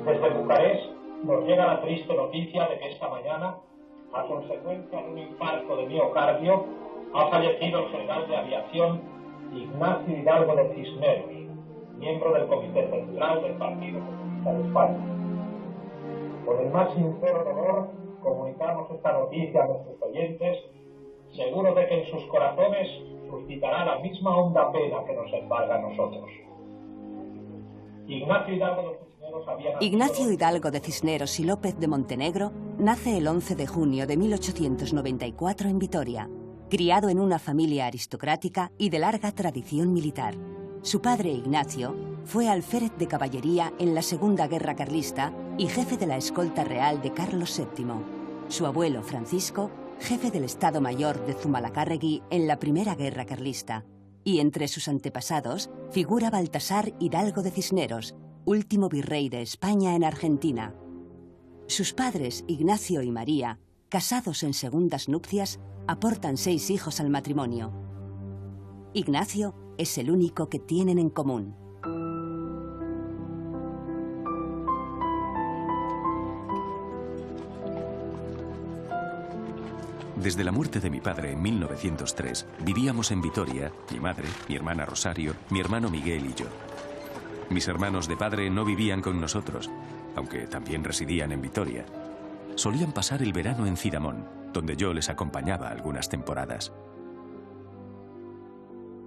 Desde Bucarest nos llega la triste noticia de que esta mañana, a consecuencia de un infarto de miocardio, ha fallecido el general de aviación Ignacio Hidalgo de Cisneros, miembro del Comité Central del Partido Comunista de España. Con el más sincero dolor comunicamos esta noticia a nuestros oyentes, seguros de que en sus corazones suscitará la misma honda pena que nos embarga a nosotros. Ignacio Hidalgo de Cisneros y López de Montenegro nace el 11 de junio de 1894 en Vitoria, criado en una familia aristocrática y de larga tradición militar. Su padre, Ignacio, fue alférez de caballería en la Segunda Guerra Carlista y jefe de la escolta real de Carlos VII. Su abuelo, Francisco, jefe del Estado Mayor de Zumalacárregui en la Primera Guerra Carlista. Y entre sus antepasados figura Baltasar Hidalgo de Cisneros, último virrey de España en Argentina. Sus padres, Ignacio y María, casados en segundas nupcias, aportan 6 hijos al matrimonio. Ignacio es el único que tienen en común. Desde la muerte de mi padre en 1903, vivíamos en Vitoria, mi madre, mi hermana Rosario, mi hermano Miguel y yo. Mis hermanos de padre no vivían con nosotros, aunque también residían en Vitoria. Solían pasar el verano en Cidamón, donde yo les acompañaba algunas temporadas.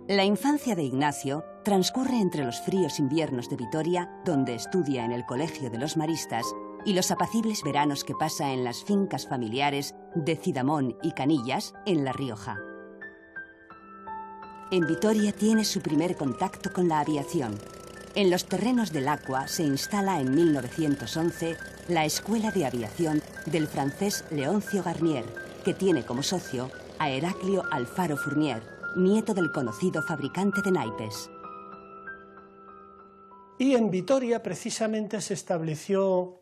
La infancia de Ignacio transcurre entre los fríos inviernos de Vitoria, donde estudia en el Colegio de los Maristas, y los apacibles veranos que pasa en las fincas familiares de Cidamón y Canillas, en La Rioja. En Vitoria tiene su primer contacto con la aviación. En los terrenos del Aqua se instala en 1911 la Escuela de Aviación del francés Leoncio Garnier, que tiene como socio a Heraclio Alfaro Fournier, nieto del conocido fabricante de naipes. Y en Vitoria precisamente se estableció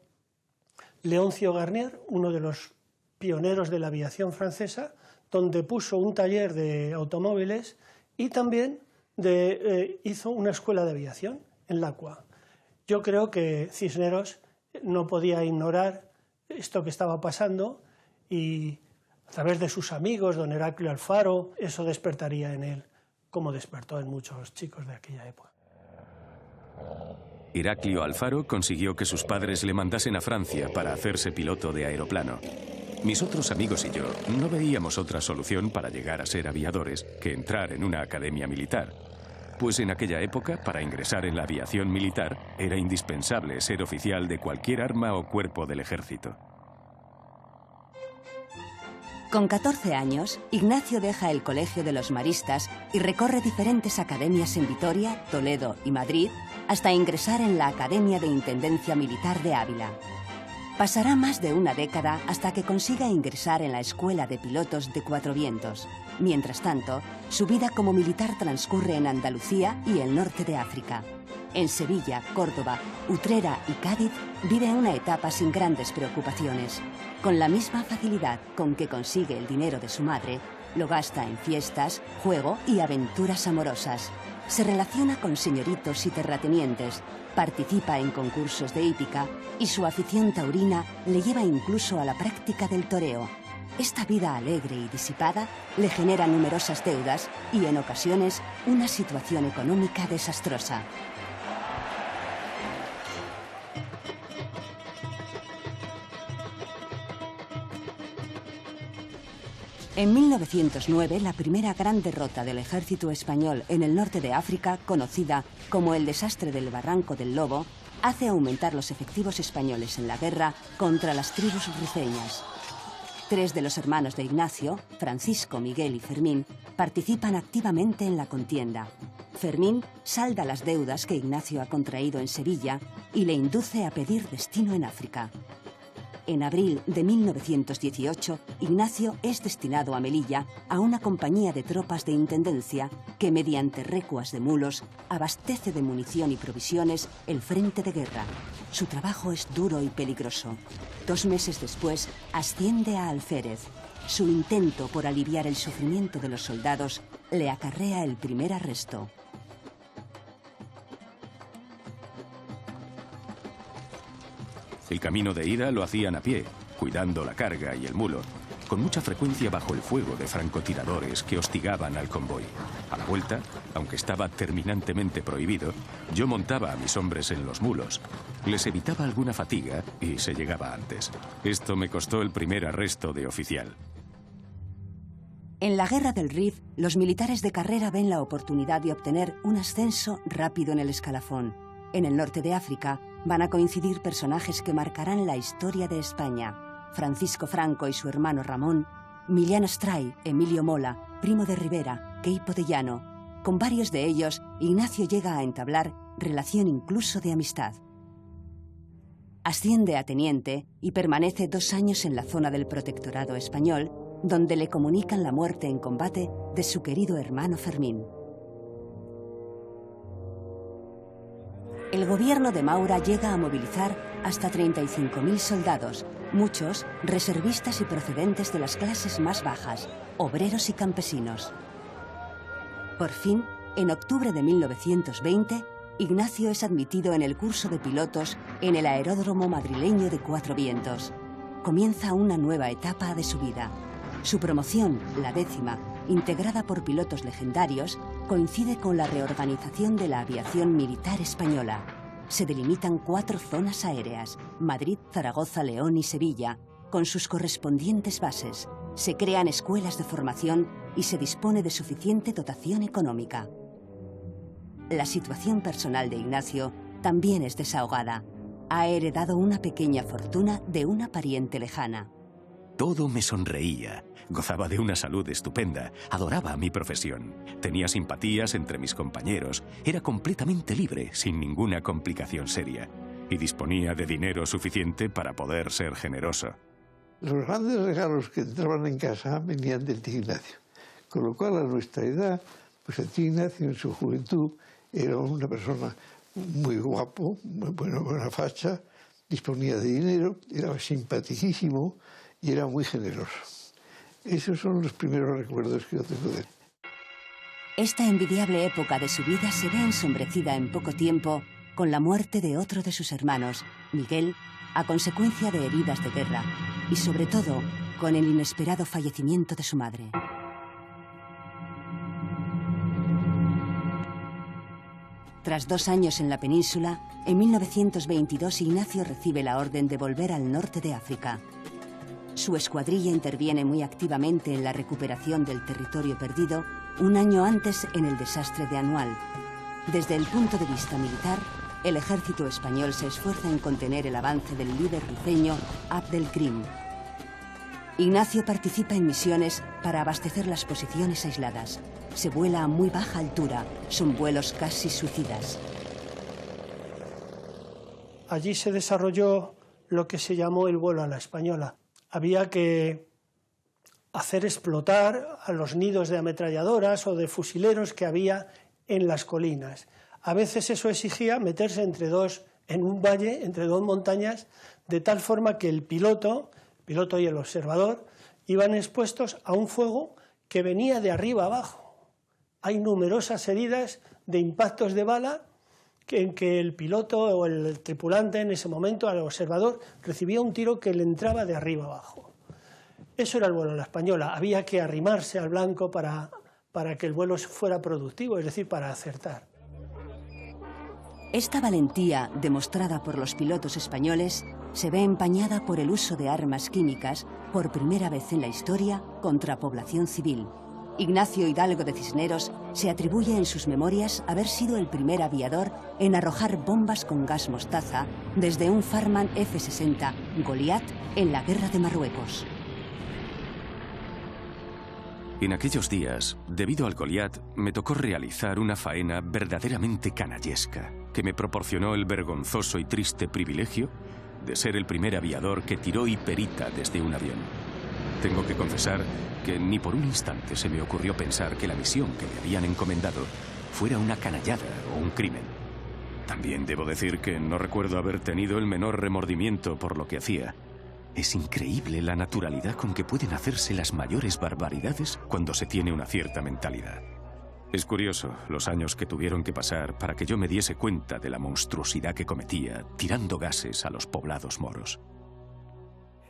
Leoncio Garnier, uno de los pioneros de la aviación francesa, donde puso un taller de automóviles y también hizo una escuela de aviación en la Aqua. Yo creo que Cisneros no podía ignorar esto que estaba pasando y a través de sus amigos, don Heraclio Alfaro, eso despertaría en él, como despertó en muchos chicos de aquella época. Heraclio Alfaro consiguió que sus padres le mandasen a Francia para hacerse piloto de aeroplano. Mis otros amigos y yo no veíamos otra solución para llegar a ser aviadores que entrar en una academia militar. Pues en aquella época, para ingresar en la aviación militar, era indispensable ser oficial de cualquier arma o cuerpo del ejército. Con 14 años, Ignacio deja el Colegio de los Maristas y recorre diferentes academias en Vitoria, Toledo y Madrid, hasta ingresar en la Academia de Intendencia Militar de Ávila. Pasará más de una década hasta que consiga ingresar en la Escuela de Pilotos de Cuatro Vientos. Mientras tanto, su vida como militar transcurre en Andalucía y el norte de África. En Sevilla, Córdoba, Utrera y Cádiz vive una etapa sin grandes preocupaciones. Con la misma facilidad con que consigue el dinero de su madre, lo gasta en fiestas, juego y aventuras amorosas. Se relaciona con señoritos y terratenientes, participa en concursos de hípica y su afición taurina le lleva incluso a la práctica del toreo. Esta vida alegre y disipada le genera numerosas deudas y, en ocasiones, una situación económica desastrosa. En 1909, la primera gran derrota del ejército español en el norte de África, conocida como el desastre del Barranco del Lobo, hace aumentar los efectivos españoles en la guerra contra las tribus rifeñas. 3 de los hermanos de Ignacio, Francisco, Miguel y Fermín, participan activamente en la contienda. Fermín salda las deudas que Ignacio ha contraído en Sevilla y le induce a pedir destino en África. En abril de 1918, Ignacio es destinado a Melilla a una compañía de tropas de intendencia que, mediante recuas de mulos, abastece de munición y provisiones el frente de guerra. Su trabajo es duro y peligroso. 2 meses después, asciende a alférez. Su intento por aliviar el sufrimiento de los soldados le acarrea el primer arresto. El camino de ida lo hacían a pie, cuidando la carga y el mulo, con mucha frecuencia bajo el fuego de francotiradores que hostigaban al convoy. A la vuelta, aunque estaba terminantemente prohibido, yo montaba a mis hombres en los mulos. Les evitaba alguna fatiga y se llegaba antes. Esto me costó el primer arresto de oficial. En la guerra del Rif, los militares de carrera ven la oportunidad de obtener un ascenso rápido en el escalafón. En el norte de África van a coincidir personajes que marcarán la historia de España. Francisco Franco y su hermano Ramón, Millán Astray, Emilio Mola, Primo de Rivera, Queipo de Llano. Con varios de ellos, Ignacio llega a entablar relación incluso de amistad. Asciende a teniente y permanece 2 años en la zona del protectorado español, donde le comunican la muerte en combate de su querido hermano Fermín. El gobierno de Maura llega a movilizar hasta 35.000 soldados, muchos reservistas y procedentes de las clases más bajas, obreros y campesinos. Por fin, en octubre de 1920, Ignacio es admitido en el curso de pilotos en el aeródromo madrileño de Cuatro Vientos. Comienza una nueva etapa de su vida. Su promoción, la 10ª, integrada por pilotos legendarios, coincide con la reorganización de la aviación militar española. Se delimitan 4 zonas aéreas: Madrid, Zaragoza, León y Sevilla, con sus correspondientes bases. Se crean escuelas de formación y se dispone de suficiente dotación económica. La situación personal de Ignacio también es desahogada. Ha heredado una pequeña fortuna de una pariente lejana. Todo me sonreía. Gozaba de una salud estupenda, adoraba mi profesión, tenía simpatías entre mis compañeros, era completamente libre, sin ninguna complicación seria, y disponía de dinero suficiente para poder ser generoso. Los grandes regalos que entraban en casa venían del tío Ignacio, con lo cual a nuestra edad, pues el tío Ignacio en su juventud era una persona muy guapo, muy buena facha, disponía de dinero, era simpaticísimo y era muy generoso. Esos son los primeros recuerdos que yo tengo de él. Esta envidiable época de su vida se ve ensombrecida en poco tiempo con la muerte de otro de sus hermanos, Miguel, a consecuencia de heridas de guerra, y sobre todo con el inesperado fallecimiento de su madre. Tras 2 años en la península, en 1922 Ignacio recibe la orden de volver al norte de África. Su escuadrilla interviene muy activamente en la recuperación del territorio perdido 1 año antes en el desastre de Anual. Desde el punto de vista militar, el ejército español se esfuerza en contener el avance del líder rifeño Abdelkrim. Ignacio participa en misiones para abastecer las posiciones aisladas. Se vuela a muy baja altura, son vuelos casi suicidas. Allí se desarrolló lo que se llamó el vuelo a la española. Había que hacer explotar a los nidos de ametralladoras o de fusileros que había en las colinas. A veces eso exigía meterse en un valle, entre 2 montañas, de tal forma que el piloto y el observador iban expuestos a un fuego que venía de arriba abajo. Hay numerosas heridas de impactos de bala en que el piloto o el tripulante en ese momento, al observador, recibía un tiro que le entraba de arriba abajo. Eso era el vuelo a la española. Había que arrimarse al blanco para que el vuelo fuera productivo, es decir, para acertar. Esta valentía, demostrada por los pilotos españoles, se ve empañada por el uso de armas químicas por primera vez en la historia contra población civil. Ignacio Hidalgo de Cisneros se atribuye en sus memorias haber sido el primer aviador en arrojar bombas con gas mostaza desde un Farman F-60 Goliat en la Guerra de Marruecos. En aquellos días, debido al Goliat, me tocó realizar una faena verdaderamente canallesca, que me proporcionó el vergonzoso y triste privilegio de ser el primer aviador que tiró hiperita desde un avión. Tengo que confesar que ni por un instante se me ocurrió pensar que la misión que me habían encomendado fuera una canallada o un crimen. También debo decir que no recuerdo haber tenido el menor remordimiento por lo que hacía. Es increíble la naturalidad con que pueden hacerse las mayores barbaridades cuando se tiene una cierta mentalidad. Es curioso los años que tuvieron que pasar para que yo me diese cuenta de la monstruosidad que cometía tirando gases a los poblados moros.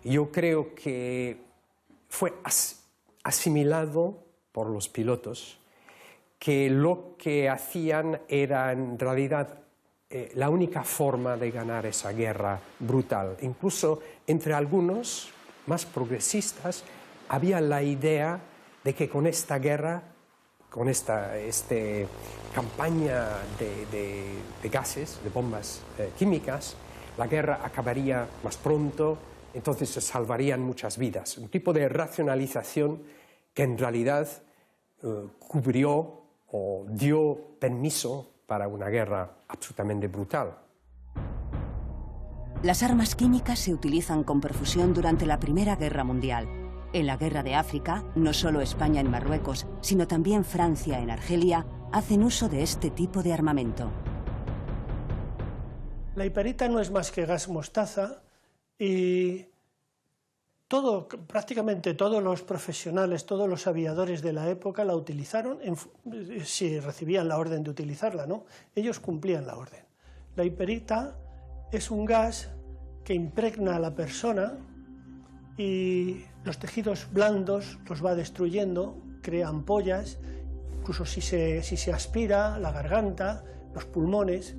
Yo creo que fue asimilado por los pilotos que lo que hacían era en realidad la única forma de ganar esa guerra brutal. Incluso entre algunos más progresistas había la idea de que con esta guerra, con esta campaña de gases, de bombas químicas, la guerra acabaría más pronto, entonces se salvarían muchas vidas. Un tipo de racionalización que en realidad cubrió o dio permiso para una guerra absolutamente brutal. Las armas químicas se utilizan con profusión durante la Primera Guerra Mundial. En la Guerra de África, no solo España en Marruecos, sino también Francia en Argelia, hacen uso de este tipo de armamento. La hiperita no es más que gas mostaza y prácticamente todos los profesionales, todos los aviadores de la época la utilizaron, si recibían la orden de utilizarla, ¿no? Ellos cumplían la orden. La hiperita es un gas que impregna a la persona y los tejidos blandos los va destruyendo, crea ampollas, incluso si se aspira, la garganta, los pulmones.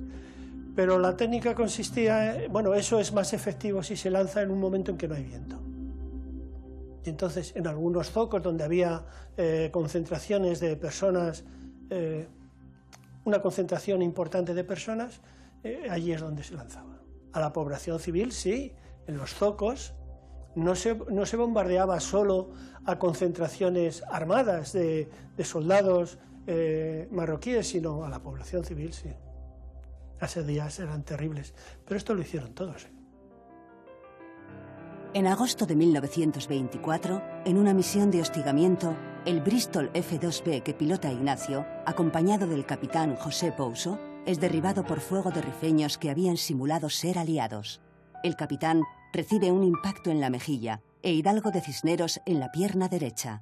Pero la técnica consistía, bueno, eso es más efectivo si se lanza en un momento en que no hay viento. Y entonces, en algunos zocos donde había concentraciones de personas, una concentración importante de personas, allí es donde se lanzaba. A la población civil, sí, en los zocos no se bombardeaba solo a concentraciones armadas de soldados marroquíes, sino a la población civil, sí. Hace días eran terribles, pero esto lo hicieron todos. En agosto de 1924, en una misión de hostigamiento, el Bristol F-2B que pilota Ignacio, acompañado del capitán José Pouso, es derribado por fuego de rifeños que habían simulado ser aliados. El capitán recibe un impacto en la mejilla e Hidalgo de Cisneros en la pierna derecha.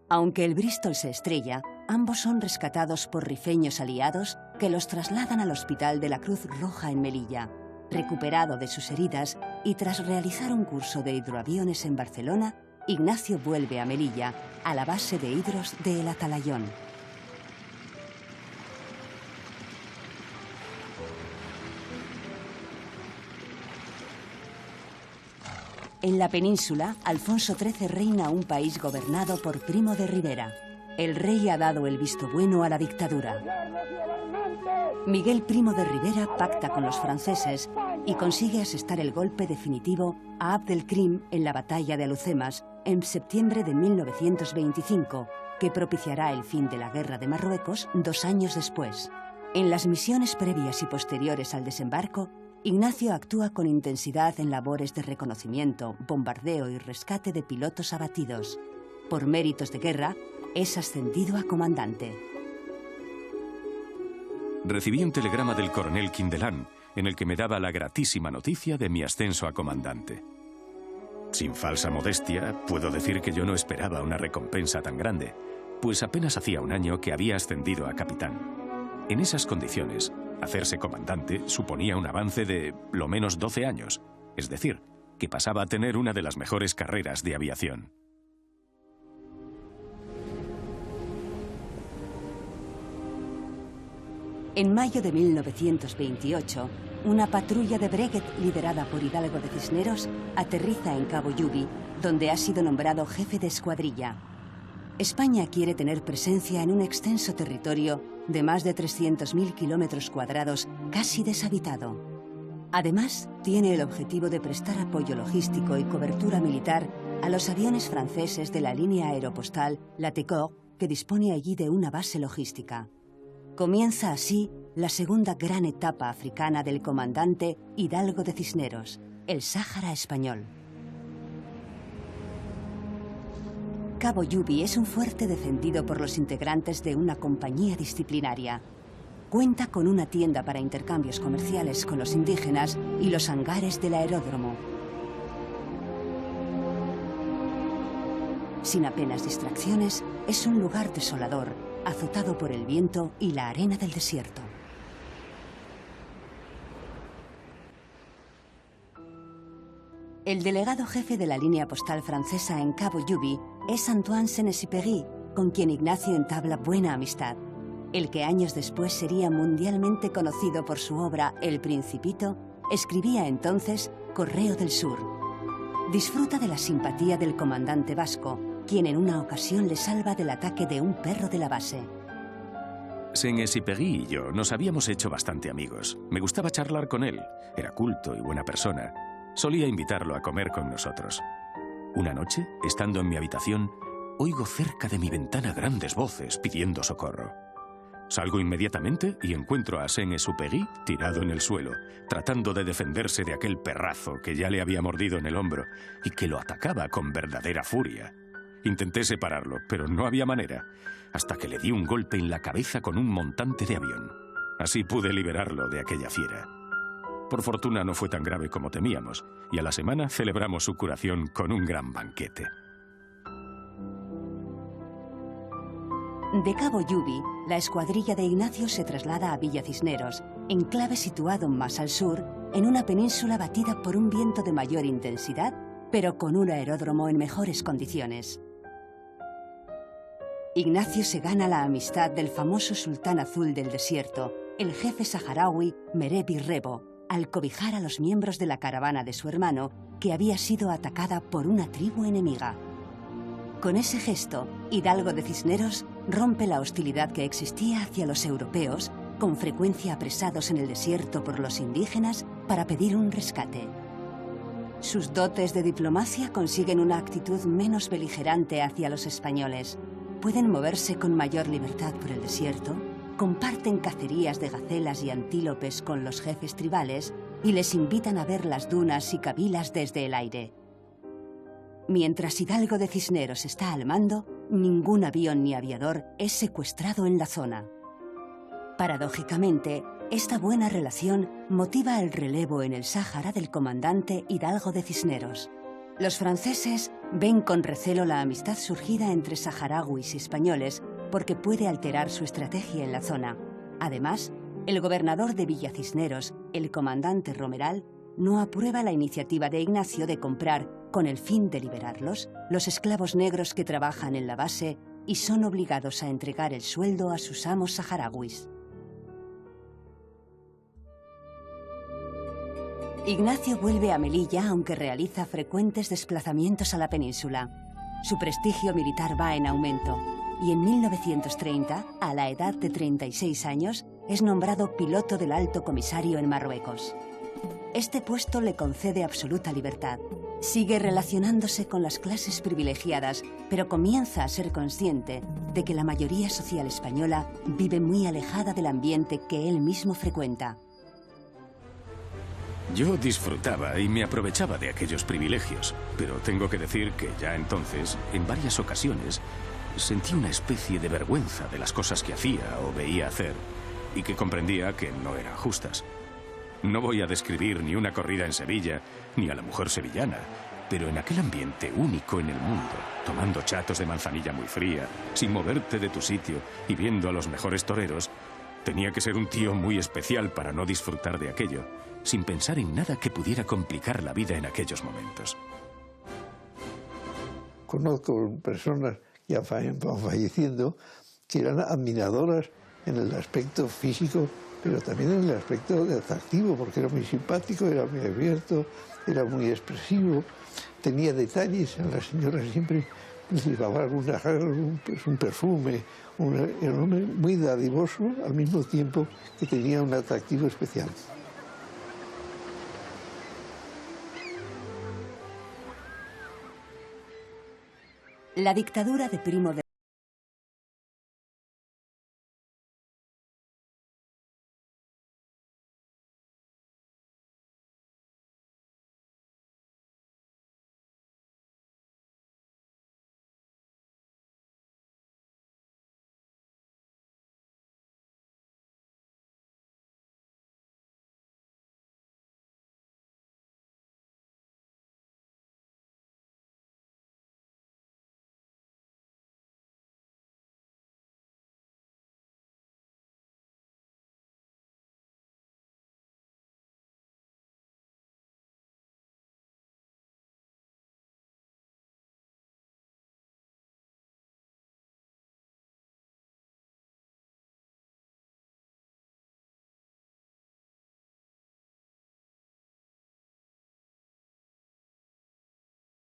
Aunque el Bristol se estrella, ambos son rescatados por rifeños aliados que los trasladan al hospital de la Cruz Roja en Melilla. Recuperado de sus heridas y tras realizar un curso de hidroaviones en Barcelona, Ignacio vuelve a Melilla, a la base de hidros de El Atalayón. En la península, Alfonso XIII reina un país gobernado por Primo de Rivera. El rey ha dado el visto bueno a la dictadura. Miguel Primo de Rivera pacta con los franceses y consigue asestar el golpe definitivo a Abdelkrim en la batalla de Alhucemas en septiembre de 1925, que propiciará el fin de la Guerra de Marruecos 2 años después. En las misiones previas y posteriores al desembarco, Ignacio actúa con intensidad en labores de reconocimiento, bombardeo y rescate de pilotos abatidos. Por méritos de guerra, es ascendido a comandante. Recibí un telegrama del coronel Quindelán, en el que me daba la gratísima noticia de mi ascenso a comandante. Sin falsa modestia, puedo decir que yo no esperaba una recompensa tan grande, pues apenas hacía un año que había ascendido a capitán. En esas condiciones, hacerse comandante suponía un avance de lo menos 12 años, es decir, que pasaba a tener una de las mejores carreras de aviación. En mayo de 1928, una patrulla de Breguet liderada por Hidalgo de Cisneros aterriza en Cabo Yubi, donde ha sido nombrado jefe de escuadrilla. España quiere tener presencia en un extenso territorio de más de 300.000 kilómetros cuadrados, casi deshabitado. Además, tiene el objetivo de prestar apoyo logístico y cobertura militar a los aviones franceses de la línea aeropostal La Tecore, que dispone allí de una base logística. Comienza así la segunda gran etapa africana del comandante Hidalgo de Cisneros, el Sáhara español. Cabo Yubi es un fuerte defendido por los integrantes de una compañía disciplinaria. Cuenta con una tienda para intercambios comerciales con los indígenas y los hangares del aeródromo. Sin apenas distracciones, es un lugar desolador, azotado por el viento y la arena del desierto. El delegado jefe de la línea postal francesa en Cabo Yubi es Antoine Saint-Exupéry, con quien Ignacio entabla buena amistad. El que años después sería mundialmente conocido por su obra El Principito, escribía entonces Correo del Sur. Disfruta de la simpatía del comandante vasco, quien en una ocasión le salva del ataque de un perro de la base. Saint-Exupéry y yo nos habíamos hecho bastante amigos. Me gustaba charlar con él. Era culto y buena persona. Solía invitarlo a comer con nosotros. Una noche, estando en mi habitación, oigo cerca de mi ventana grandes voces pidiendo socorro. Salgo inmediatamente y encuentro a Saint-Exupéry tirado en el suelo, tratando de defenderse de aquel perrazo que ya le había mordido en el hombro y que lo atacaba con verdadera furia. Intenté separarlo, pero no había manera, hasta que le di un golpe en la cabeza con un montante de avión. Así pude liberarlo de aquella fiera. Por fortuna no fue tan grave como temíamos, y a la semana celebramos su curación con un gran banquete. De Cabo Yubi, la escuadrilla de Ignacio se traslada a Villa Cisneros, enclave situado más al sur, en una península batida por un viento de mayor intensidad, pero con un aeródromo en mejores condiciones. Ignacio se gana la amistad del famoso sultán azul del desierto, el jefe saharaui Merebi Rebo, al cobijar a los miembros de la caravana de su hermano, que había sido atacada por una tribu enemiga. Con ese gesto, Hidalgo de Cisneros rompe la hostilidad que existía hacia los europeos, con frecuencia apresados en el desierto por los indígenas, para pedir un rescate. Sus dotes de diplomacia consiguen una actitud menos beligerante hacia los españoles. Pueden moverse con mayor libertad por el desierto, comparten cacerías de gacelas y antílopes con los jefes tribales y les invitan a ver las dunas y cabilas desde el aire. Mientras Hidalgo de Cisneros está al mando, ningún avión ni aviador es secuestrado en la zona. Paradójicamente, esta buena relación motiva el relevo en el Sáhara del comandante Hidalgo de Cisneros. Los franceses ven con recelo la amistad surgida entre saharauis y españoles porque puede alterar su estrategia en la zona. Además, el gobernador de Villa Cisneros, el comandante Romeral, no aprueba la iniciativa de Ignacio de comprar, con el fin de liberarlos, los esclavos negros que trabajan en la base y son obligados a entregar el sueldo a sus amos saharauis. Ignacio vuelve a Melilla, aunque realiza frecuentes desplazamientos a la península. Su prestigio militar va en aumento y en 1930, a la edad de 36 años, es nombrado piloto del Alto Comisario en Marruecos. Este puesto le concede absoluta libertad. Sigue relacionándose con las clases privilegiadas, pero comienza a ser consciente de que la mayoría social española vive muy alejada del ambiente que él mismo frecuenta. Yo disfrutaba y me aprovechaba de aquellos privilegios, pero tengo que decir que ya entonces, en varias ocasiones, sentí una especie de vergüenza de las cosas que hacía o veía hacer y que comprendía que no eran justas. No voy a describir ni una corrida en Sevilla, ni a la mujer sevillana, pero en aquel ambiente único en el mundo, tomando chatos de manzanilla muy fría, sin moverte de tu sitio y viendo a los mejores toreros, tenía que ser un tío muy especial para no disfrutar de aquello, sin pensar en nada que pudiera complicar la vida en aquellos momentos. Conozco personas que ya van falleciendo que eran admiradoras en el aspecto físico, pero también en el aspecto atractivo, porque era muy simpático, era muy abierto, era muy expresivo, tenía detalles. A la señora siempre les llevaba un perfume, era un hombre muy dadivoso, al mismo tiempo que tenía un atractivo especial. La dictadura de Primo de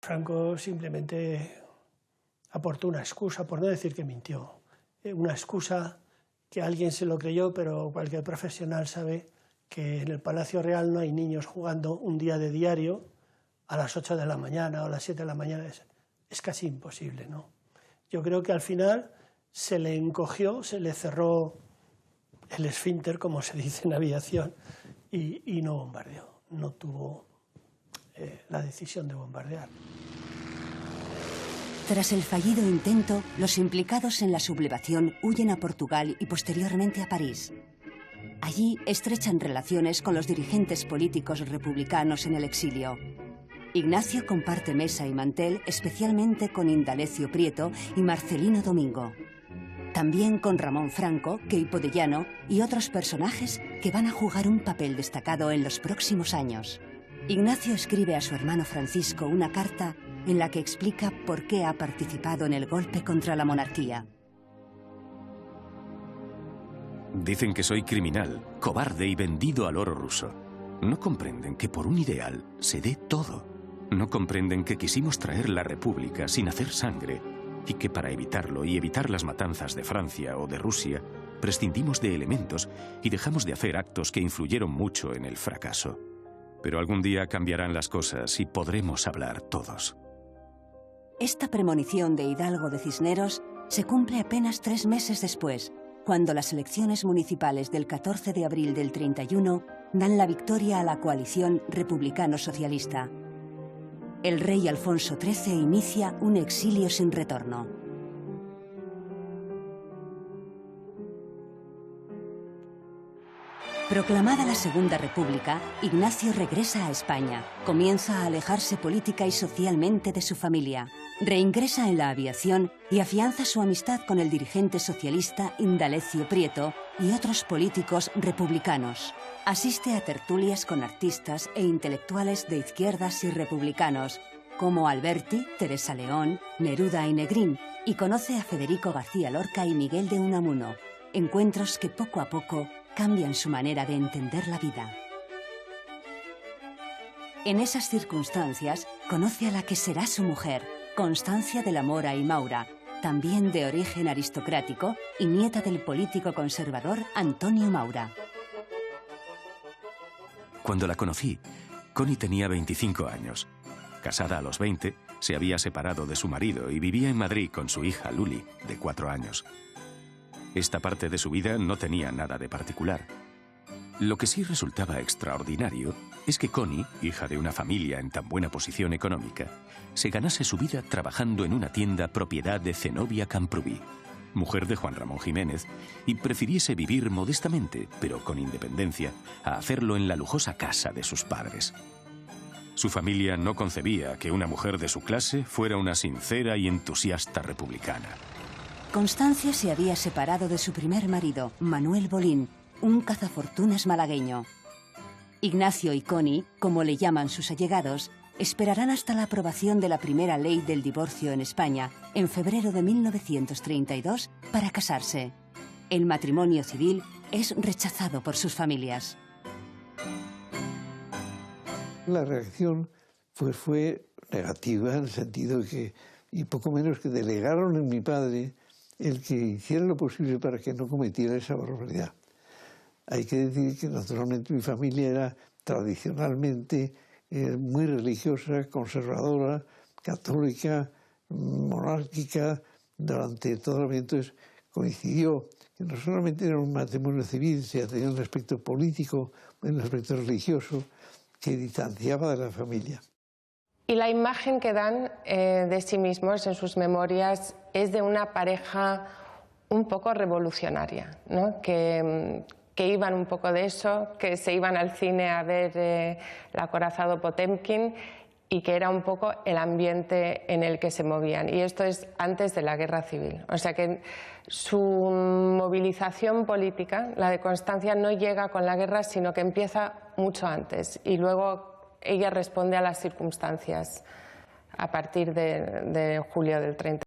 Franco simplemente aportó una excusa, por no decir que mintió. Una excusa que alguien se lo creyó, pero cualquier profesional sabe que en el Palacio Real no hay niños jugando un día de diario a las 8 de la mañana o a las 7 de la mañana. Es casi imposible, ¿no? Yo creo que al final se le encogió, se le cerró el esfínter, como se dice en aviación, y no bombardeó, no tuvo la decisión de bombardear. Tras el fallido intento, los implicados en la sublevación huyen a Portugal y posteriormente a París. Allí estrechan relaciones con los dirigentes políticos republicanos en el exilio. Ignacio comparte mesa y mantel especialmente con Indalecio Prieto y Marcelino Domingo. También con Ramón Franco, Queipo de Llano y otros personajes que van a jugar un papel destacado en los próximos años. Ignacio escribe a su hermano Francisco una carta en la que explica por qué ha participado en el golpe contra la monarquía. Dicen que soy criminal, cobarde y vendido al oro ruso. No comprenden que por un ideal se dé todo. No comprenden que quisimos traer la República sin hacer sangre y que para evitarlo y evitar las matanzas de Francia o de Rusia, prescindimos de elementos y dejamos de hacer actos que influyeron mucho en el fracaso. Pero algún día cambiarán las cosas y podremos hablar todos. Esta premonición de Hidalgo de Cisneros se cumple apenas 3 meses después, cuando las elecciones municipales del 14 de abril del 31 dan la victoria a la coalición republicano-socialista. El rey Alfonso XIII inicia un exilio sin retorno. Proclamada la Segunda República, Ignacio regresa a España, comienza a alejarse política y socialmente de su familia, reingresa en la aviación y afianza su amistad con el dirigente socialista Indalecio Prieto y otros políticos republicanos. Asiste a tertulias con artistas e intelectuales de izquierdas y republicanos, como Alberti, Teresa León, Neruda y Negrín, y conoce a Federico García Lorca y Miguel de Unamuno, encuentros que poco a poco cambian su manera de entender la vida. En esas circunstancias, conoce a la que será su mujer, Constancia de la Mora y Maura, también de origen aristocrático y nieta del político conservador Antonio Maura. Cuando la conocí, Connie tenía 25 años. Casada a los 20, se había separado de su marido y vivía en Madrid con su hija Luli, de 4 años. Esta parte de su vida no tenía nada de particular. Lo que sí resultaba extraordinario es que Connie, hija de una familia en tan buena posición económica, se ganase su vida trabajando en una tienda propiedad de Zenobia Camprubí, mujer de Juan Ramón Jiménez, y prefiriese vivir modestamente, pero con independencia, a hacerlo en la lujosa casa de sus padres. Su familia no concebía que una mujer de su clase fuera una sincera y entusiasta republicana. Constancia se había separado de su primer marido, Manuel Bolín, un cazafortunas malagueño. Ignacio y Connie, como le llaman sus allegados, esperarán hasta la aprobación de la primera ley del divorcio en España, en febrero de 1932, para casarse. El matrimonio civil es rechazado por sus familias. La reacción pues, fue negativa en el sentido que, y poco menos que delegaron en mi padre el que hiciera lo posible para que no cometiera esa barbaridad. Hay que decir que naturalmente mi familia era tradicionalmente muy religiosa, conservadora, católica, monárquica durante todo el momento. Entonces coincidió que no solamente era un matrimonio civil, sino tenía un aspecto político, un aspecto religioso que distanciaba de la familia. Y la imagen que dan de sí mismos en sus memorias es de una pareja un poco revolucionaria, ¿no? que iban un poco de eso, que se iban al cine a ver El acorazado Potemkin y que era un poco el ambiente en el que se movían. Y esto es antes de la Guerra Civil. O sea que su movilización política, la de Constancia, no llega con la guerra, sino que empieza mucho antes y luego ella responde a las circunstancias a partir de julio del 30.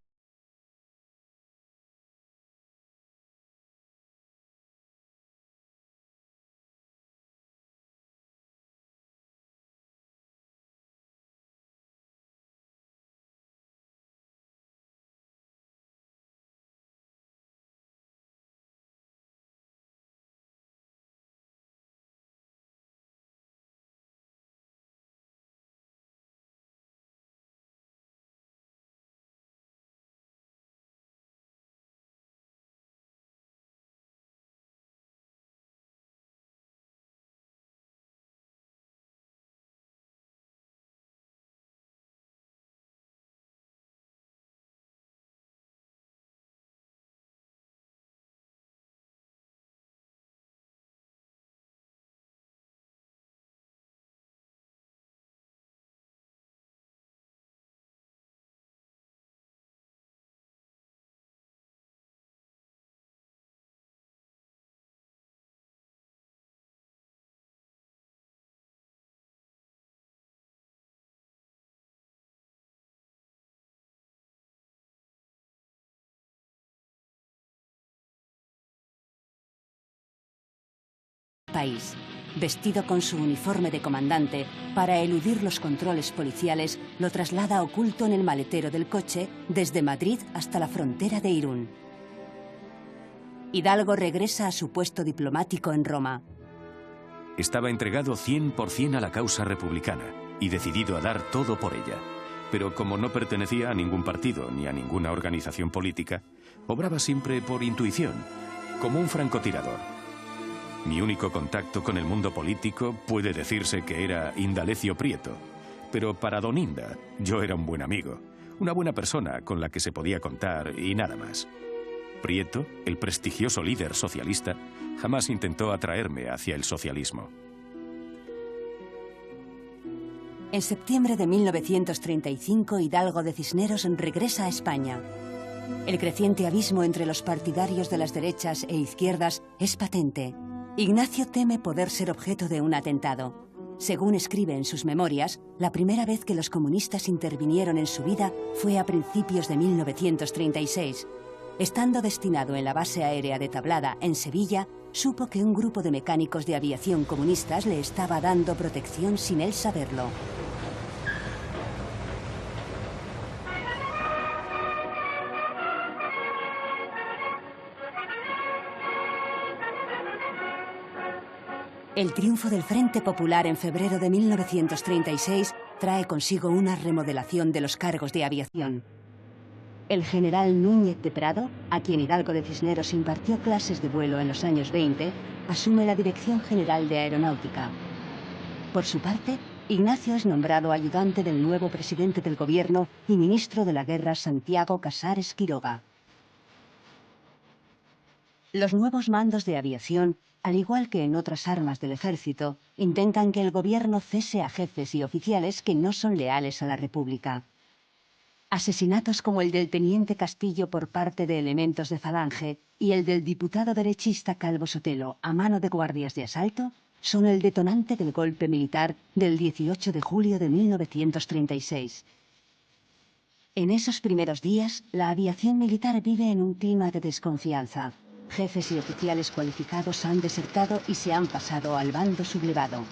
país. Vestido con su uniforme de comandante, para eludir los controles policiales, lo traslada oculto en el maletero del coche desde Madrid hasta la frontera de Irún. Hidalgo regresa a su puesto diplomático en Roma. Estaba entregado 100% a la causa republicana y decidido a dar todo por ella. Pero como no pertenecía a ningún partido ni a ninguna organización política, obraba siempre por intuición, como un francotirador. Mi único contacto con el mundo político puede decirse que era Indalecio Prieto, pero para don Inda yo era un buen amigo, una buena persona con la que se podía contar y nada más. Prieto, el prestigioso líder socialista, jamás intentó atraerme hacia el socialismo. En septiembre de 1935, Hidalgo de Cisneros regresa a España. El creciente abismo entre los partidarios de las derechas e izquierdas es patente. Ignacio teme poder ser objeto de un atentado. Según escribe en sus memorias, la primera vez que los comunistas intervinieron en su vida fue a principios de 1936. Estando destinado en la base aérea de Tablada, en Sevilla, supo que un grupo de mecánicos de aviación comunistas le estaba dando protección sin él saberlo. El triunfo del Frente Popular en febrero de 1936 trae consigo una remodelación de los cargos de aviación. El general Núñez de Prado, a quien Hidalgo de Cisneros impartió clases de vuelo en los años 20, asume la Dirección General de Aeronáutica. Por su parte, Ignacio es nombrado ayudante del nuevo presidente del gobierno y ministro de la Guerra, Santiago Casares Quiroga. Los nuevos mandos de aviación, al igual que en otras armas del ejército, intentan que el gobierno cese a jefes y oficiales que no son leales a la República. Asesinatos como el del teniente Castillo por parte de elementos de Falange y el del diputado derechista Calvo Sotelo a mano de guardias de asalto son el detonante del golpe militar del 18 de julio de 1936. En esos primeros días, la aviación militar vive en un clima de desconfianza. Jefes y oficiales cualificados han desertado y se han pasado al bando sublevado.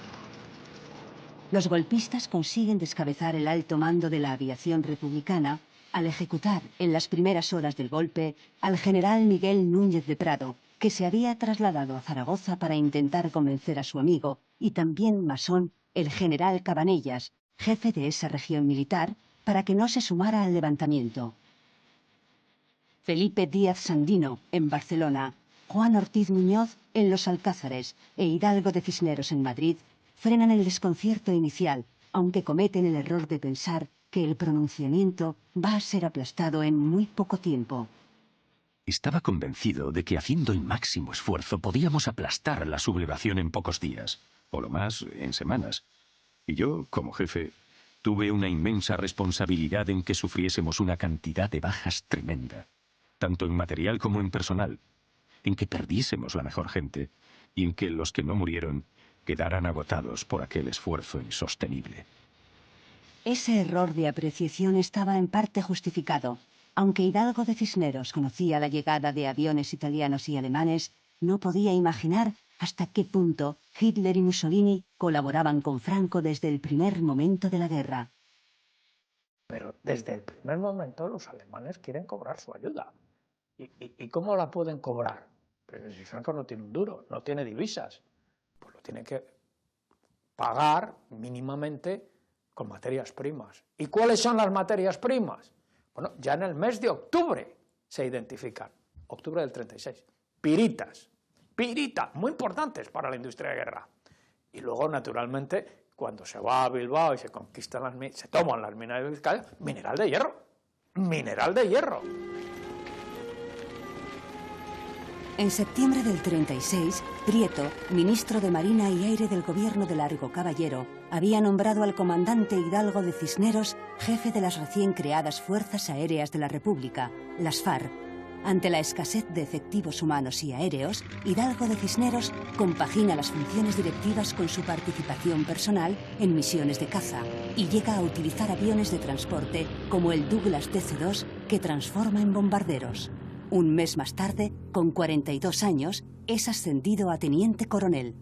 Los golpistas consiguen descabezar el alto mando de la aviación republicana al ejecutar, en las primeras horas del golpe, al general Miguel Núñez de Prado, que se había trasladado a Zaragoza para intentar convencer a su amigo y también masón, el general Cabanellas, jefe de esa región militar, para que no se sumara al levantamiento. Felipe Díaz Sandino, en Barcelona, Juan Ortiz Muñoz, en Los Alcázares, e Hidalgo de Cisneros, en Madrid, frenan el desconcierto inicial, aunque cometen el error de pensar que el pronunciamiento va a ser aplastado en muy poco tiempo. Estaba convencido de que haciendo el máximo esfuerzo podíamos aplastar la sublevación en pocos días, o lo más en semanas. Y yo, como jefe, tuve una inmensa responsabilidad en que sufriésemos una cantidad de bajas tremenda, tanto en material como en personal, en que perdiésemos la mejor gente y en que los que no murieron quedaran agotados por aquel esfuerzo insostenible. Ese error de apreciación estaba en parte justificado. Aunque Hidalgo de Cisneros conocía la llegada de aviones italianos y alemanes, no podía imaginar hasta qué punto Hitler y Mussolini colaboraban con Franco desde el primer momento de la guerra. Pero desde el primer momento los alemanes quieren cobrar su ayuda. ¿Y cómo la pueden cobrar? Pero si Franco no tiene un duro, no tiene divisas, pues lo tiene que pagar mínimamente con materias primas. ¿Y cuáles son las materias primas? Bueno, ya en el mes de octubre se identifican. Octubre del 36. Piritas, muy importantes para la industria de guerra. Y luego, naturalmente, cuando se va a Bilbao y se conquistan se toman las minas de Vizcaya, mineral de hierro. En septiembre del 36, Prieto, ministro de Marina y Aire del gobierno de Largo Caballero, había nombrado al comandante Hidalgo de Cisneros jefe de las recién creadas Fuerzas Aéreas de la República, las FARC. Ante la escasez de efectivos humanos y aéreos, Hidalgo de Cisneros compagina las funciones directivas con su participación personal en misiones de caza y llega a utilizar aviones de transporte como el Douglas DC-2 que transforma en bombarderos. Un mes más tarde, con 42 años, es ascendido a teniente coronel.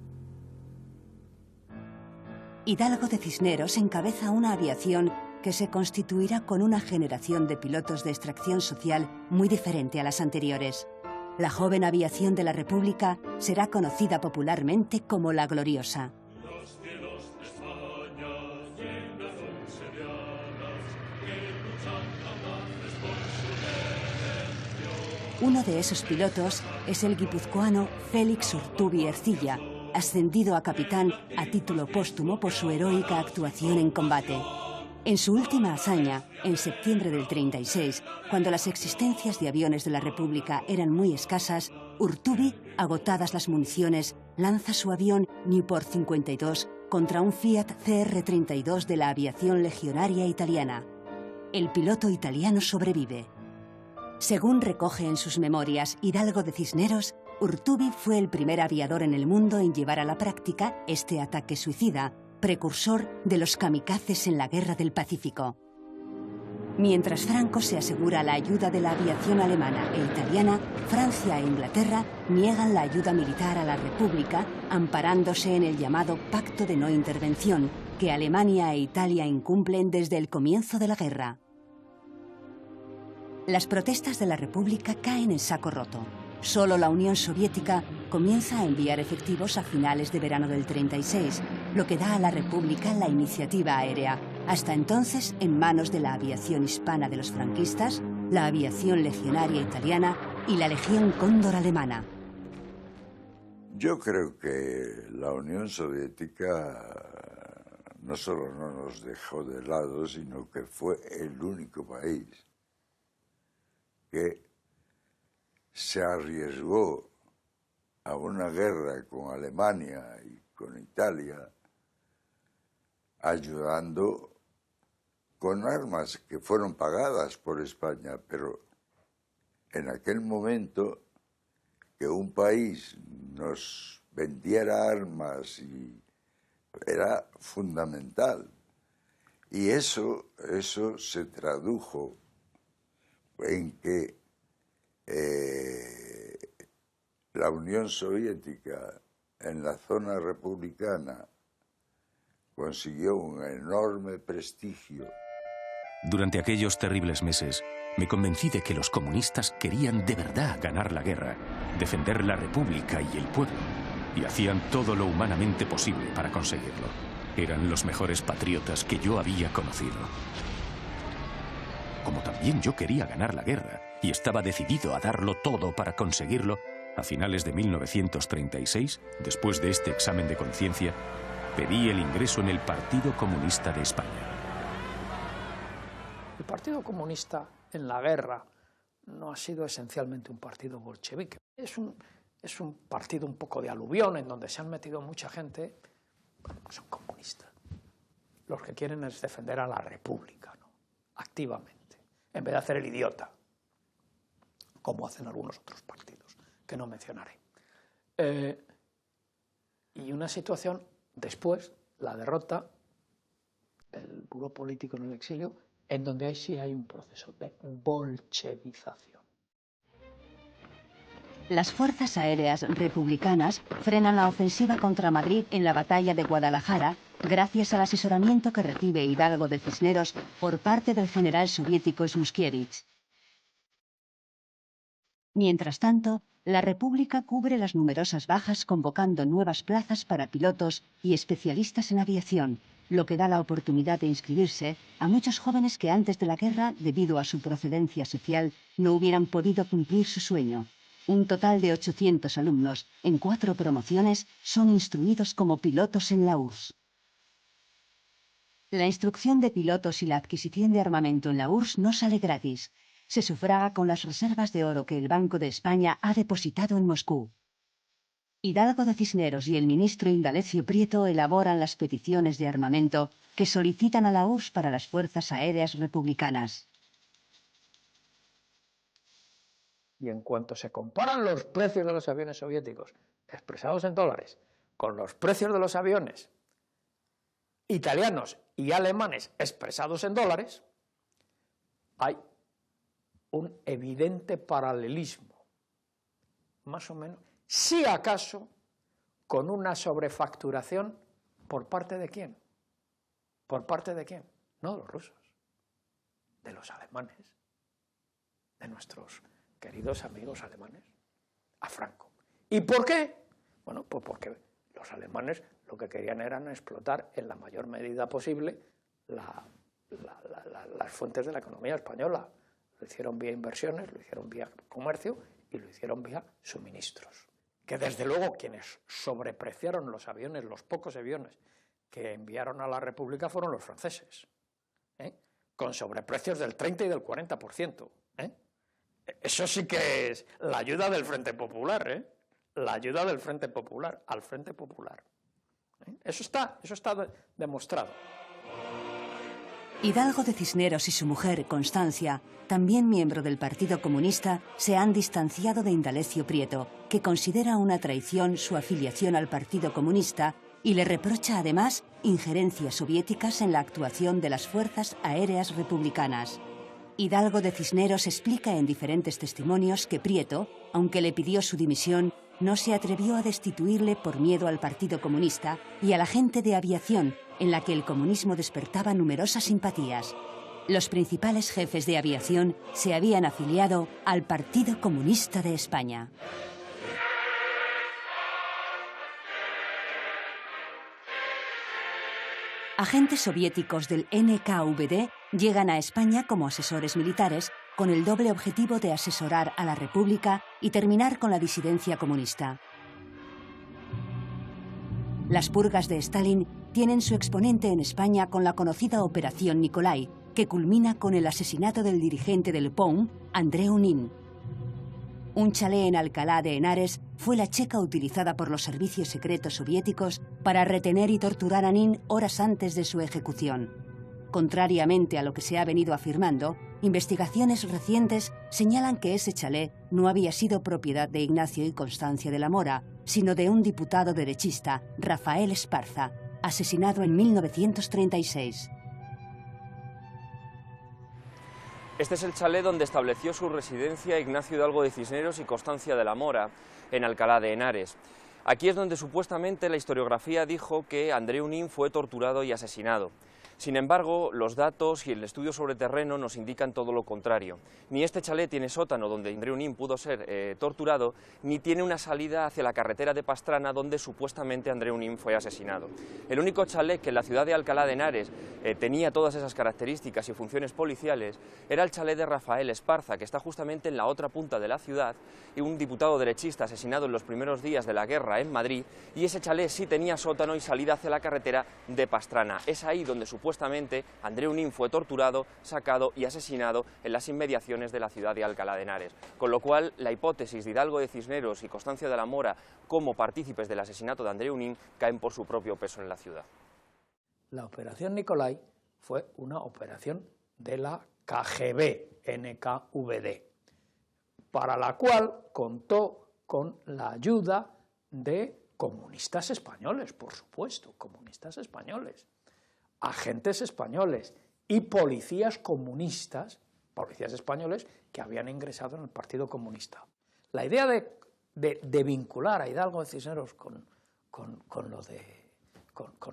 Hidalgo de Cisneros encabeza una aviación que se constituirá con una generación de pilotos de extracción social muy diferente a las anteriores. La joven aviación de la República será conocida popularmente como la Gloriosa. Uno de esos pilotos es el guipuzcoano Félix Urtubi Ercilla, ascendido a capitán a título póstumo por su heroica actuación en combate. En su última hazaña, en septiembre del 36, cuando las existencias de aviones de la República eran muy escasas, Urtubi, agotadas las municiones, lanza su avión Nieuport 52 contra un Fiat CR-32 de la aviación legionaria italiana. El piloto italiano sobrevive. Según recoge en sus memorias Hidalgo de Cisneros, Urtubi fue el primer aviador en el mundo en llevar a la práctica este ataque suicida, precursor de los kamikazes en la Guerra del Pacífico. Mientras Franco se asegura la ayuda de la aviación alemana e italiana, Francia e Inglaterra niegan la ayuda militar a la República, amparándose en el llamado Pacto de No Intervención, que Alemania e Italia incumplen desde el comienzo de la guerra. Las protestas de la República caen en saco roto. Solo la Unión Soviética comienza a enviar efectivos a finales de verano del 36, lo que da a la República la iniciativa aérea, hasta entonces en manos de la aviación hispana de los franquistas, la aviación legionaria italiana y la Legión Cóndor alemana. Yo creo que la Unión Soviética no solo no nos dejó de lado, sino que fue el único país que se arriesgó a una guerra con Alemania y con Italia, ayudando con armas que fueron pagadas por España, pero en aquel momento que un país nos vendiera armas era fundamental. Y eso se tradujo en que la Unión Soviética en la zona republicana consiguió un enorme prestigio. Durante aquellos terribles meses, me convencí de que los comunistas querían de verdad ganar la guerra, defender la República y el pueblo, y hacían todo lo humanamente posible para conseguirlo. Eran los mejores patriotas que yo había conocido. Como también yo quería ganar la guerra y estaba decidido a darlo todo para conseguirlo, a finales de 1936, después de este examen de conciencia, pedí el ingreso en el Partido Comunista de España. El Partido Comunista en la guerra no ha sido esencialmente un partido bolchevique. Es un partido un poco de aluvión en donde se han metido mucha gente, bueno, que son comunistas. Los que quieren es defender a la República, ¿no? Activamente, en vez de hacer el idiota, como hacen algunos otros partidos, que no mencionaré. Y una situación después, la derrota, el buró político en el exilio, en donde ahí sí hay un proceso de bolchevización. Las fuerzas aéreas republicanas frenan la ofensiva contra Madrid en la batalla de Guadalajara gracias al asesoramiento que recibe Hidalgo de Cisneros por parte del general soviético Smuskiewicz. Mientras tanto, la República cubre las numerosas bajas convocando nuevas plazas para pilotos y especialistas en aviación, lo que da la oportunidad de inscribirse a muchos jóvenes que antes de la guerra, debido a su procedencia social, no hubieran podido cumplir su sueño. Un total de 800 alumnos, en 4 promociones, son instruidos como pilotos en la URSS. La instrucción de pilotos y la adquisición de armamento en la URSS no sale gratis. Se sufraga con las reservas de oro que el Banco de España ha depositado en Moscú. Hidalgo de Cisneros y el ministro Indalecio Prieto elaboran las peticiones de armamento que solicitan a la URSS para las fuerzas aéreas republicanas. Y en cuanto se comparan los precios de los aviones soviéticos, expresados en dólares, con los precios de los aviones italianos y alemanes expresados en dólares, hay un evidente paralelismo, más o menos, si acaso, con una sobrefacturación, ¿por parte de quién? ¿Por parte de quién? No de los rusos, de los alemanes, de nuestros queridos amigos alemanes, a Franco. ¿Y por qué? Bueno, pues porque los alemanes lo que querían era explotar en la mayor medida posible las fuentes de la economía española. Lo hicieron vía inversiones, lo hicieron vía comercio y lo hicieron vía suministros. Que desde luego quienes sobrepreciaron los aviones, los pocos aviones que enviaron a la República fueron los franceses, con sobreprecios del 30 y del 40%. Eso sí que es la ayuda del Frente Popular, la ayuda del Frente Popular al Frente Popular. Eso está demostrado. Hidalgo de Cisneros y su mujer, Constancia, también miembro del Partido Comunista, se han distanciado de Indalecio Prieto, que considera una traición su afiliación al Partido Comunista y le reprocha además injerencias soviéticas en la actuación de las fuerzas aéreas republicanas. Hidalgo de Cisneros explica en diferentes testimonios que Prieto, aunque le pidió su dimisión, no se atrevió a destituirle por miedo al Partido Comunista y a la gente de aviación, en la que el comunismo despertaba numerosas simpatías. Los principales jefes de aviación se habían afiliado al Partido Comunista de España. Agentes soviéticos del NKVD llegan a España como asesores militares con el doble objetivo de asesorar a la República y terminar con la disidencia comunista. Las purgas de Stalin tienen su exponente en España con la conocida Operación Nicolai, que culmina con el asesinato del dirigente del POUM, Andreu Nin. Un chalet en Alcalá de Henares fue la checa utilizada por los servicios secretos soviéticos para retener y torturar a Nin horas antes de su ejecución. Contrariamente a lo que se ha venido afirmando, investigaciones recientes señalan que ese chalet no había sido propiedad de Ignacio y Constancia de la Mora, sino de un diputado derechista, Rafael Esparza, asesinado en 1936. Este es el chalet donde estableció su residencia Ignacio Hidalgo de Cisneros y Constancia de la Mora, en Alcalá de Henares. Aquí es donde supuestamente la historiografía dijo que Andreu Nin fue torturado y asesinado. Sin embargo, los datos y el estudio sobre terreno nos indican todo lo contrario. Ni este chalet tiene sótano donde Andreu Nin pudo ser torturado, ni tiene una salida hacia la carretera de Pastrana donde supuestamente Andreu Nin fue asesinado. El único chalet que en la ciudad de Alcalá de Henares tenía todas esas características y funciones policiales era el chalet de Rafael Esparza, que está justamente en la otra punta de la ciudad, y un diputado derechista asesinado en los primeros días de la guerra en Madrid, y ese chalet sí tenía sótano y salida hacia la carretera de Pastrana. Es ahí donde supuestamente Andreu Nin fue torturado, sacado y asesinado en las inmediaciones de la ciudad de Alcalá de Henares. Con lo cual, la hipótesis de Hidalgo de Cisneros y Constancia de la Mora como partícipes del asesinato de Andreu Nin caen por su propio peso en la ciudad. La operación Nicolai fue una operación de la KGB, NKVD, para la cual contó con la ayuda de comunistas españoles, por supuesto, comunistas españoles, agentes españoles y policías comunistas, policías españoles que habían ingresado en el Partido Comunista. La idea de vincular a Hidalgo de Cisneros con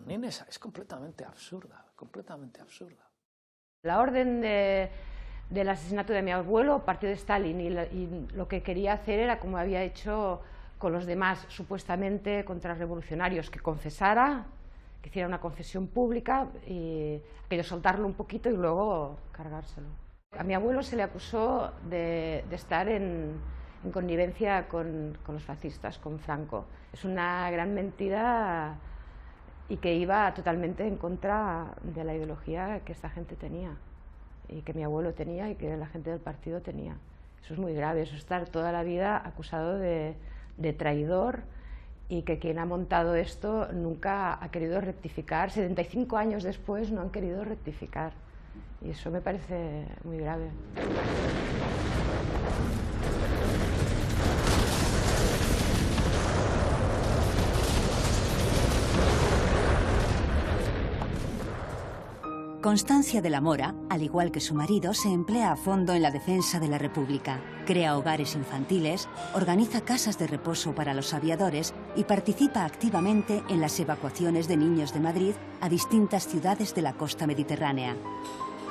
Nin es completamente absurda, completamente absurda. La orden del asesinato de mi abuelo partió de Stalin y lo que quería hacer era, como había hecho con los demás supuestamente contrarrevolucionarios, que confesara, que hiciera una confesión pública y aquello soltarlo un poquito y luego cargárselo. A mi abuelo se le acusó de estar en connivencia con los fascistas, con Franco. Es una gran mentira y que iba totalmente en contra de la ideología que esta gente tenía y que mi abuelo tenía y que la gente del partido tenía. Eso es muy grave, eso es estar toda la vida acusado de traidor y que quien ha montado esto nunca ha querido rectificar. 75 años después no han querido rectificar y eso me parece muy grave. Constancia de la Mora, al igual que su marido, se emplea a fondo en la defensa de la República. Crea hogares infantiles, organiza casas de reposo para los aviadores y participa activamente en las evacuaciones de niños de Madrid a distintas ciudades de la costa mediterránea.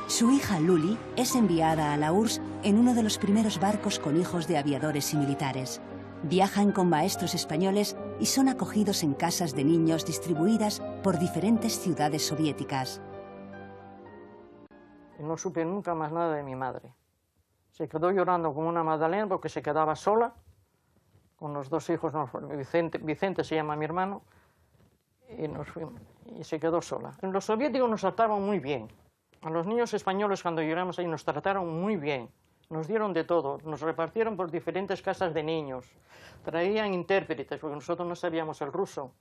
Su hija Luli es enviada a la URSS en uno de los primeros barcos con hijos de aviadores y militares. Viajan con maestros españoles y son acogidos en casas de niños distribuidas por diferentes ciudades soviéticas. No supe nunca más nada de mi madre. Se quedó llorando como una magdalena porque se quedaba sola, con los dos hijos, Vicente se llama mi hermano, y nos fuimos, y se quedó sola. Los soviéticos nos trataban muy bien. A los niños españoles cuando llegamos ahí nos trataron muy bien. Nos dieron de todo, nos repartieron por diferentes casas de niños. Traían intérpretes, porque nosotros no sabíamos el ruso.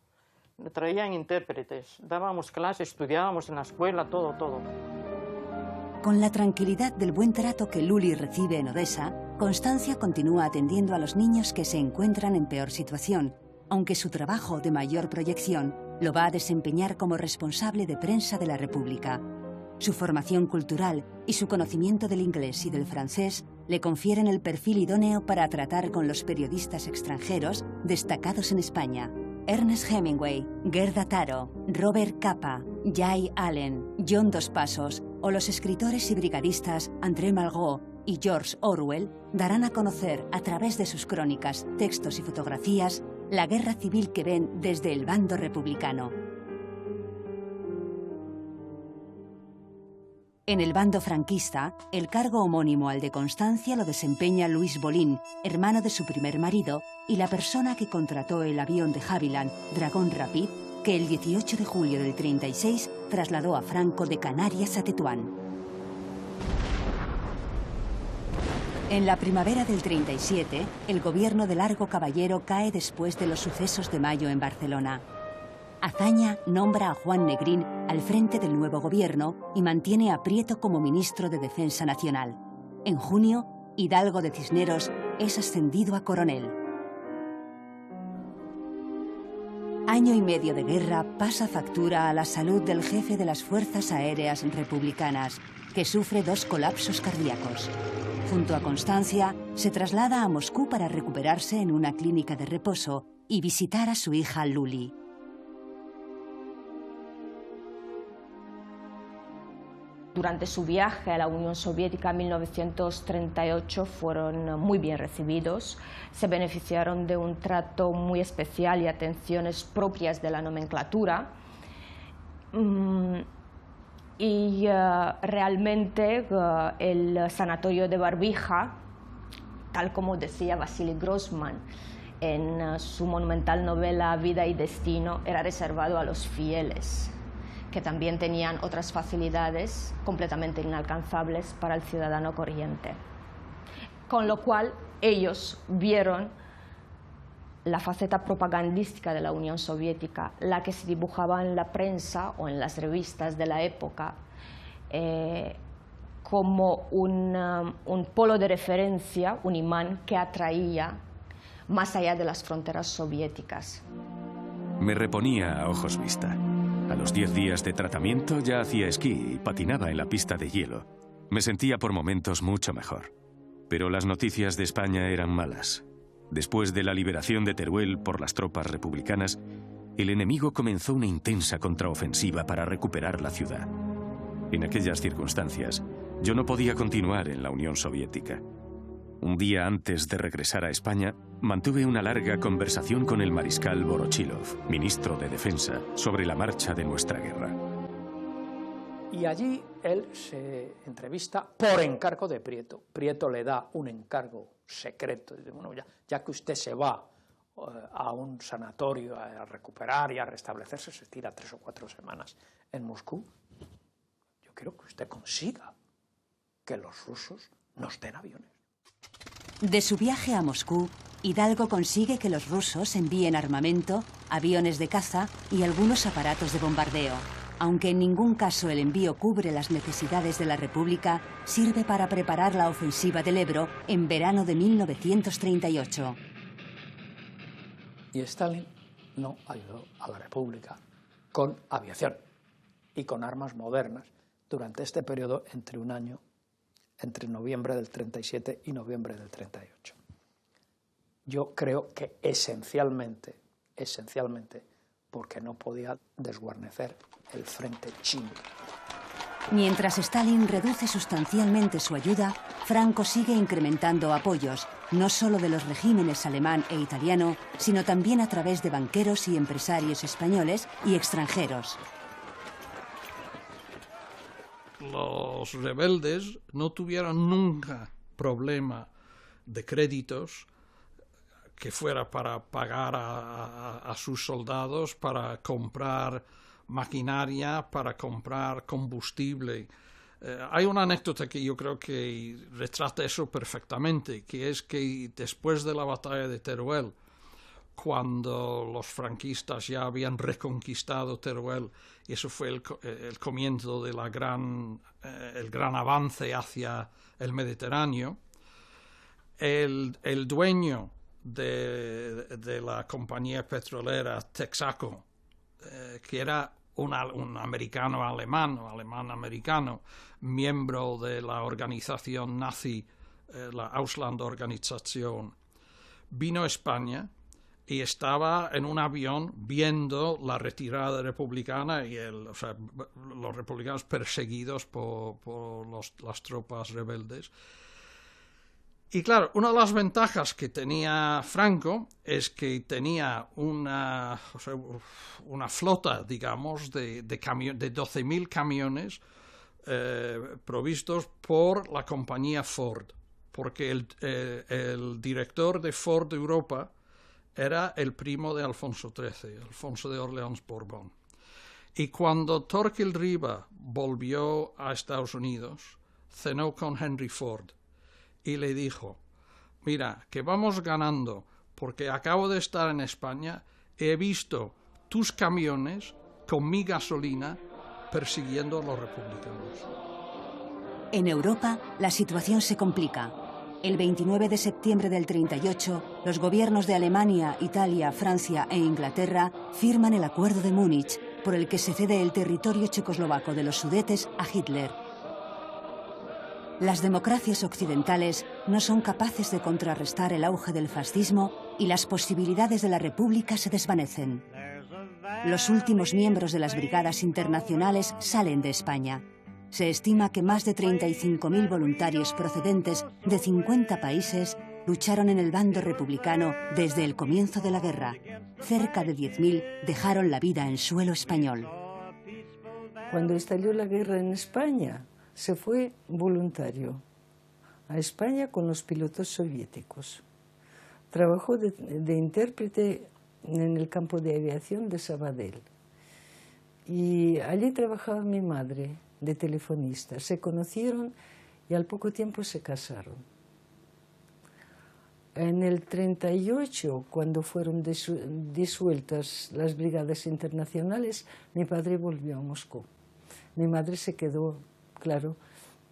Traían intérpretes, dábamos clases, estudiábamos en la escuela, todo. Con la tranquilidad del buen trato que Luli recibe en Odessa, Constancia continúa atendiendo a los niños que se encuentran en peor situación, aunque su trabajo de mayor proyección lo va a desempeñar como responsable de prensa de la República. Su formación cultural y su conocimiento del inglés y del francés le confieren el perfil idóneo para tratar con los periodistas extranjeros destacados en España. Ernest Hemingway, Gerda Taro, Robert Capa, Jay Allen, John Dos Passos o los escritores y brigadistas André Malraux y George Orwell darán a conocer a través de sus crónicas, textos y fotografías la guerra civil que ven desde el bando republicano. En el bando franquista, el cargo homónimo al de Constancia lo desempeña Luis Bolín, hermano de su primer marido y la persona que contrató el avión de Havilland, Dragón Rapid, que el 18 de julio del 36 trasladó a Franco de Canarias a Tetuán. En la primavera del 37, el gobierno de Largo Caballero cae después de los sucesos de mayo en Barcelona. Azaña nombra a Juan Negrín al frente del nuevo gobierno y mantiene a Prieto como ministro de Defensa Nacional. En junio, Hidalgo de Cisneros es ascendido a coronel. Año y medio de guerra pasa factura a la salud del jefe de las Fuerzas Aéreas Republicanas, que sufre 2 colapsos cardíacos. Junto a Constancia, se traslada a Moscú para recuperarse en una clínica de reposo y visitar a su hija Luli. Durante su viaje a la Unión Soviética en 1938 fueron muy bien recibidos, se beneficiaron de un trato muy especial y atenciones propias de la nomenclatura. Realmente el sanatorio de Barbija, tal como decía Vasily Grossman en su monumental novela Vida y Destino, era reservado a los fieles, que también tenían otras facilidades completamente inalcanzables para el ciudadano corriente. Con lo cual ellos vieron la faceta propagandística de la Unión Soviética, la que se dibujaba en la prensa o en las revistas de la época, como un polo de referencia, un imán que atraía más allá de las fronteras soviéticas. Me reponía a ojos vista. A los 10 días de tratamiento ya hacía esquí y patinaba en la pista de hielo. Me sentía por momentos mucho mejor. Pero las noticias de España eran malas. Después de la liberación de Teruel por las tropas republicanas, el enemigo comenzó una intensa contraofensiva para recuperar la ciudad. En aquellas circunstancias, yo no podía continuar en la Unión Soviética. Un día antes de regresar a España, mantuve una larga conversación con el mariscal Vorochilov, ministro de Defensa, sobre la marcha de nuestra guerra. Y allí él se entrevista por encargo de Prieto. Prieto le da un encargo secreto. Dice, bueno, ya que usted se va a un sanatorio a recuperar y a restablecerse, se tira 3 o 4 semanas en Moscú, yo quiero que usted consiga que los rusos nos den aviones. De su viaje a Moscú, Hidalgo consigue que los rusos envíen armamento, aviones de caza y algunos aparatos de bombardeo. Aunque en ningún caso el envío cubre las necesidades de la República, sirve para preparar la ofensiva del Ebro en verano de 1938. Y Stalin no ayudó a la República con aviación y con armas modernas, durante este periodo entre un año, entre noviembre del 37 y noviembre del 38. Yo creo que esencialmente, porque no podía desguarnecer el frente chino. Mientras Stalin reduce sustancialmente su ayuda, Franco sigue incrementando apoyos, no solo de los regímenes alemán e italiano, sino también a través de banqueros y empresarios españoles y extranjeros. Los rebeldes no tuvieron nunca problema de créditos que fuera para pagar a sus soldados, para comprar maquinaria, para comprar combustible. Hay una anécdota que yo creo que retrata eso perfectamente, que es que después de la batalla de Teruel, cuando los franquistas ya habían reconquistado Teruel, y eso fue el comienzo de el gran avance hacia el Mediterráneo, el dueño de la compañía petrolera Texaco, que era un americano alemán o alemán-americano, miembro de la organización nazi, la Auslandorganisation, vino a España y estaba en un avión viendo la retirada republicana y los republicanos perseguidos por las tropas rebeldes. Y claro, una de las ventajas que tenía Franco es que tenía una flota, digamos, de 12.000 camiones provistos por la compañía Ford, porque el director de Ford Europa era el primo de Alfonso XIII, Alfonso de Orleans-Borbón. Y cuando Torquil Riba volvió a Estados Unidos, cenó con Henry Ford y le dijo: mira, que vamos ganando, porque acabo de estar en España, he visto tus camiones con mi gasolina persiguiendo a los republicanos. En Europa, la situación se complica. El 29 de septiembre del 38, los gobiernos de Alemania, Italia, Francia e Inglaterra firman el Acuerdo de Múnich, por el que se cede el territorio checoslovaco de los Sudetes a Hitler. Las democracias occidentales no son capaces de contrarrestar el auge del fascismo y las posibilidades de la República se desvanecen. Los últimos miembros de las brigadas internacionales salen de España. Se estima que más de 35.000 voluntarios procedentes de 50 países lucharon en el bando republicano desde el comienzo de la guerra. Cerca de 10.000 dejaron la vida en suelo español. Cuando estalló la guerra en España, se fue voluntario a España con los pilotos soviéticos. Trabajó de intérprete en el campo de aviación de Sabadell. Y allí trabajaba mi madre, de telefonista. Se conocieron y al poco tiempo se casaron. En el 38, cuando fueron disueltas las brigadas internacionales, mi padre volvió a Moscú. Mi madre se quedó, claro,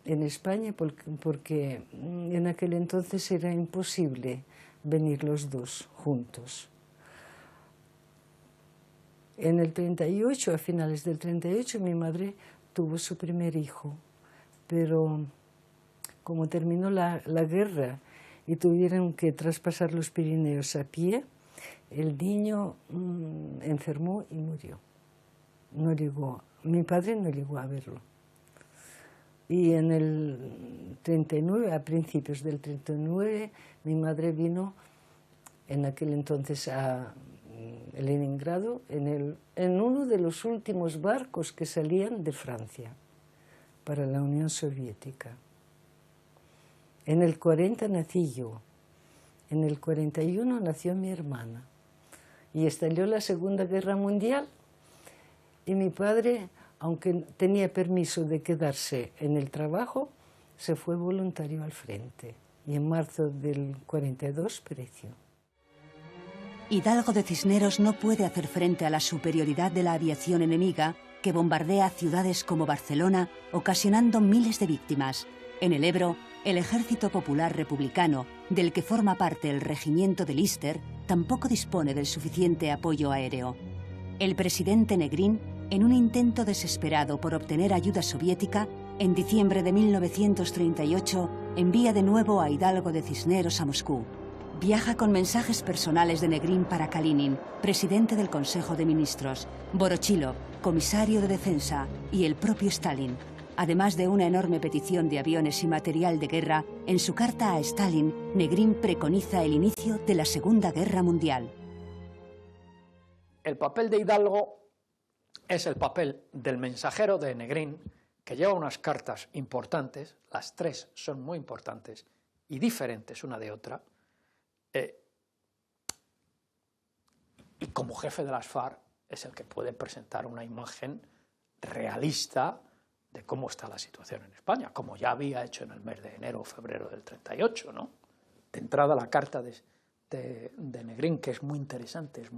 en España porque en aquel entonces era imposible venir los dos juntos. En el 38, a finales del 38, mi madre tuvo su primer hijo, pero como terminó la guerra y tuvieron que traspasar los Pirineos a pie, el niño enfermó y murió. Mi padre no llegó a verlo. Y en el 39, a principios del 39, mi madre vino en aquel entonces a Leningrado en uno de los últimos barcos que salían de Francia para la Unión Soviética. En el 40 nací yo, en el 41 nació mi hermana y estalló la Segunda Guerra Mundial y mi padre, aunque tenía permiso de quedarse en el trabajo, se fue voluntario al frente y en marzo del 42 pereció. Hidalgo de Cisneros no puede hacer frente a la superioridad de la aviación enemiga que bombardea ciudades como Barcelona, ocasionando miles de víctimas. En el Ebro, el Ejército Popular Republicano, del que forma parte el regimiento de Lister, tampoco dispone del suficiente apoyo aéreo. El presidente Negrín en un intento desesperado por obtener ayuda soviética, en diciembre de 1938 envía de nuevo a Hidalgo de Cisneros a Moscú. Viaja con mensajes personales de Negrín para Kalinin, presidente del Consejo de Ministros, Vorochilov, comisario de defensa, y el propio Stalin. Además de una enorme petición de aviones y material de guerra, en su carta a Stalin, Negrín preconiza el inicio de la Segunda Guerra Mundial. El papel de Hidalgo es el papel del mensajero de Negrín, que lleva unas cartas importantes, las tres son muy importantes y diferentes una de otra, y como jefe de las FARC es el que puede presentar una imagen realista de cómo está la situación en España, como ya había hecho en el mes de enero o febrero del 38, ¿no? De entrada la carta de Negrín, que es muy interesante,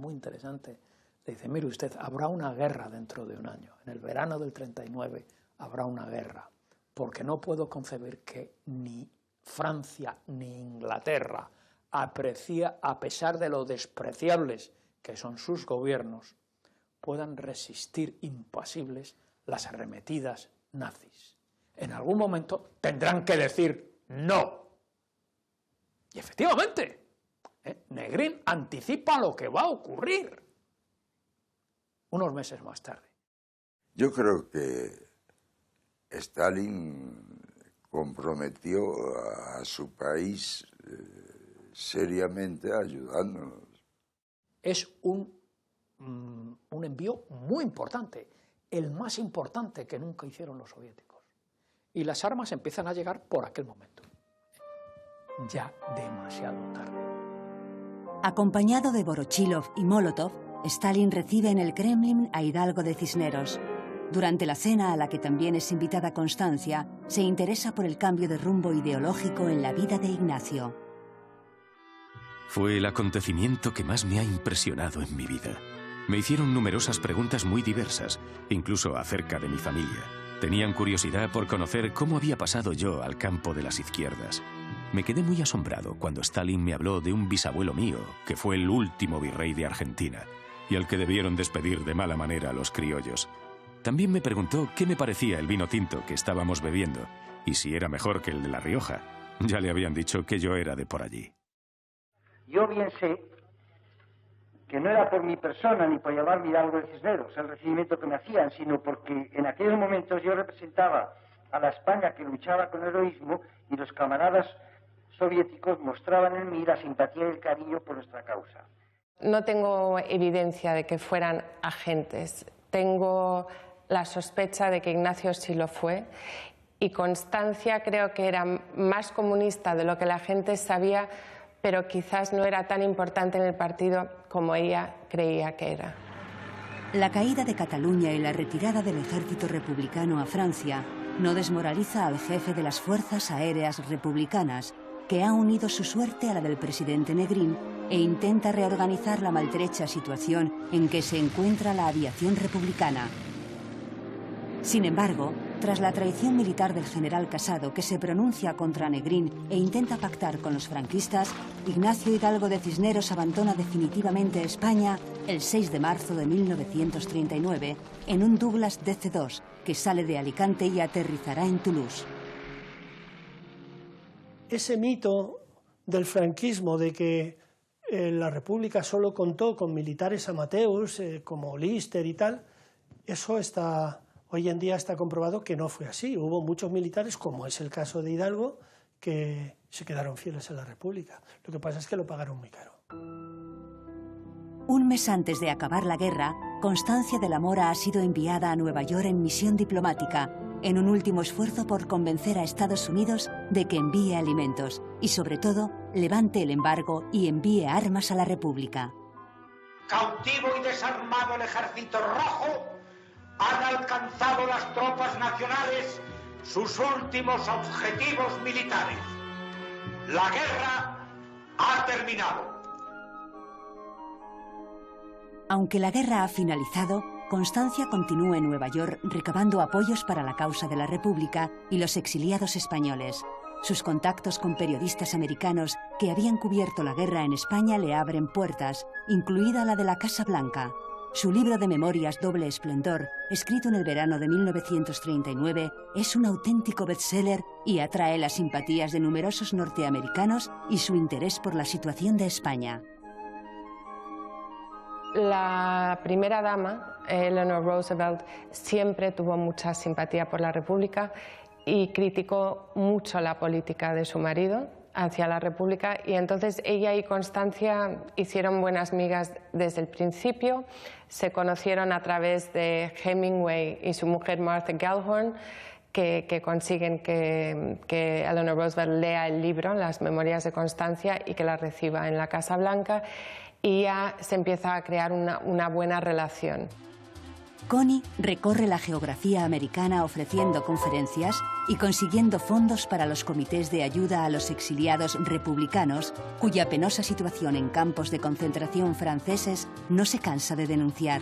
le dice, mire usted, habrá una guerra dentro de un año, en el verano del 39 habrá una guerra, porque no puedo concebir que ni Francia ni Inglaterra, a pesar de lo despreciables que son sus gobiernos, puedan resistir impasibles las arremetidas nazis. En algún momento tendrán que decir no. Y efectivamente, Negrín anticipa lo que va a ocurrir unos meses más tarde. Yo creo que Stalin comprometió a su país seriamente ayudándonos. Es un envío muy importante, el más importante que nunca hicieron los soviéticos. Y las armas empiezan a llegar por aquel momento, ya demasiado tarde. Acompañado de Vorochilov y Molotov, Stalin recibe en el Kremlin a Hidalgo de Cisneros. Durante la cena a la que también es invitada Constancia, se interesa por el cambio de rumbo ideológico en la vida de Ignacio. Fue el acontecimiento que más me ha impresionado en mi vida. Me hicieron numerosas preguntas muy diversas, incluso acerca de mi familia. Tenían curiosidad por conocer cómo había pasado yo al campo de las izquierdas. Me quedé muy asombrado cuando Stalin me habló de un bisabuelo mío, que fue el último virrey de Argentina, y al que debieron despedir de mala manera a los criollos. También me preguntó qué me parecía el vino tinto que estábamos bebiendo, y si era mejor que el de La Rioja. Ya le habían dicho que yo era de por allí. Yo bien sé que no era por mi persona ni por llamarme Hidalgo de Cisneros el recibimiento que me hacían, sino porque en aquellos momentos yo representaba a la España que luchaba con heroísmo y los camaradas soviéticos mostraban en mí la simpatía y el cariño por nuestra causa. No tengo evidencia de que fueran agentes. Tengo la sospecha de que Ignacio sí lo fue, y Constancia creo que era más comunista de lo que la gente sabía, pero quizás no era tan importante en el partido como ella creía que era. La caída de Cataluña y la retirada del ejército republicano a Francia no desmoraliza al jefe de las fuerzas aéreas republicanas, que ha unido su suerte a la del presidente Negrín e intenta reorganizar la maltrecha situación en que se encuentra la aviación republicana. Sin embargo, tras la traición militar del general Casado, que se pronuncia contra Negrín e intenta pactar con los franquistas, Ignacio Hidalgo de Cisneros abandona definitivamente España el 6 de marzo de 1939 en un Douglas DC-2 que sale de Alicante y aterrizará en Toulouse. Ese mito del franquismo de que la República solo contó con militares amateurs como Lister y tal, eso hoy en día está comprobado que no fue así. Hubo muchos militares, como es el caso de Hidalgo, que se quedaron fieles a la República. Lo que pasa es que lo pagaron muy caro. Un mes antes de acabar la guerra, Constancia de la Mora ha sido enviada a Nueva York en misión diplomática, en un último esfuerzo por convencer a Estados Unidos de que envíe alimentos y, sobre todo, levante el embargo y envíe armas a la República. Cautivo y desarmado el Ejército Rojo, han alcanzado las tropas nacionales sus últimos objetivos militares. La guerra ha terminado. Aunque la guerra ha finalizado, Constancia continúa en Nueva York recabando apoyos para la causa de la República y los exiliados españoles. Sus contactos con periodistas americanos que habían cubierto la guerra en España le abren puertas, incluida la de la Casa Blanca. su libro de memorias Doble Esplendor, escrito en el verano de 1939, es un auténtico bestseller y atrae las simpatías de numerosos norteamericanos y su interés por la situación de España. La primera dama, Eleanor Roosevelt, siempre tuvo mucha simpatía por la República y criticó mucho la política de su marido hacia la República, y entonces ella y Constancia hicieron buenas migas desde el principio. Se conocieron a través de Hemingway y su mujer Martha Gellhorn, que consiguen que Eleanor Roosevelt lea el libro, Las Memorias de Constancia, y que la reciba en la Casa Blanca, y ya se empieza a crear una buena relación. Connie recorre la geografía americana ofreciendo conferencias y consiguiendo fondos para los comités de ayuda a los exiliados republicanos, cuya penosa situación en campos de concentración franceses no se cansa de denunciar.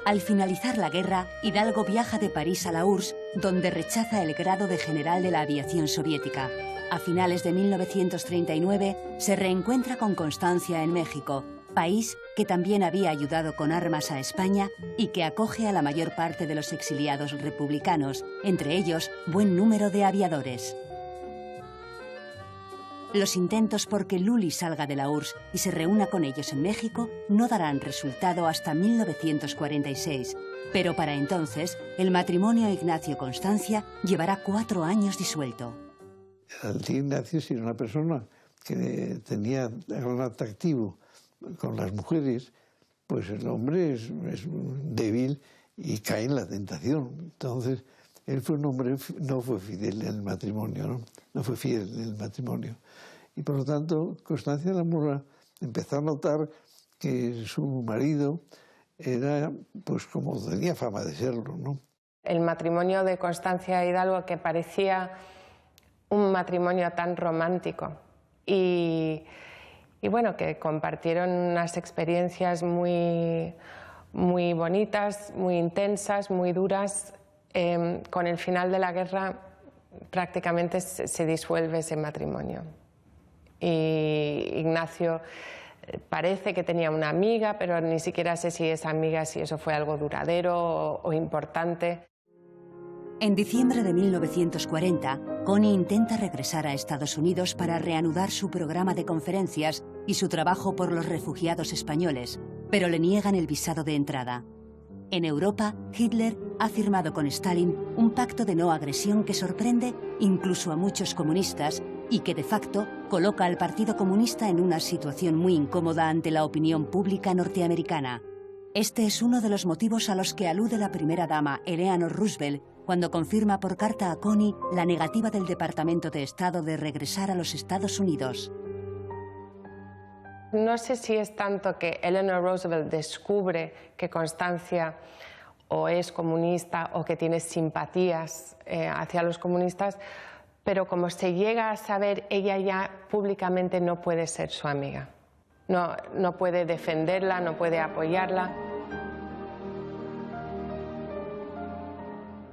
Al finalizar la guerra, Hidalgo viaja de París a la URSS, donde rechaza el grado de general de la aviación soviética. A finales de 1939 se reencuentra con Constancia en México, país que también había ayudado con armas a España y que acoge a la mayor parte de los exiliados republicanos, entre ellos buen número de aviadores. Los intentos por que Luli salga de la URSS y se reúna con ellos en México no darán resultado hasta 1946, pero para entonces el matrimonio Ignacio-Constancia llevará 4 años disuelto. El tío Ignacio, si era una persona que tenía un atractivo con las mujeres, pues el hombre es débil y cae en la tentación. Entonces, él fue un hombre, no fue fidel en el matrimonio, no fue fiel en el matrimonio. Y por lo tanto, Constancia de la Morra empezó a notar que su marido era, pues como tenía fama de serlo, ¿no? El matrimonio de Constancia Hidalgo, que parecía un matrimonio tan romántico y bueno, que compartieron unas experiencias muy bonitas, muy intensas, muy duras. Con el final de la guerra prácticamente se disuelve ese matrimonio. Y Ignacio parece que tenía una amiga, pero ni siquiera sé si esa amiga, si eso fue algo duradero o importante. En diciembre de 1940, Connie intenta regresar a Estados Unidos para reanudar su programa de conferencias y su trabajo por los refugiados españoles, pero le niegan el visado de entrada. En Europa, Hitler ha firmado con Stalin un pacto de no agresión que sorprende incluso a muchos comunistas y que de facto coloca al Partido Comunista en una situación muy incómoda ante la opinión pública norteamericana. Este es uno de los motivos a los que alude la primera dama Eleanor Roosevelt cuando confirma por carta a Connie la negativa del Departamento de Estado de regresar a los Estados Unidos. No sé si es tanto que Eleanor Roosevelt descubre que Constancia o es comunista o que tiene simpatías hacia los comunistas, pero como se llega a saber, ella ya públicamente no puede ser su amiga. No puede defenderla, no puede apoyarla.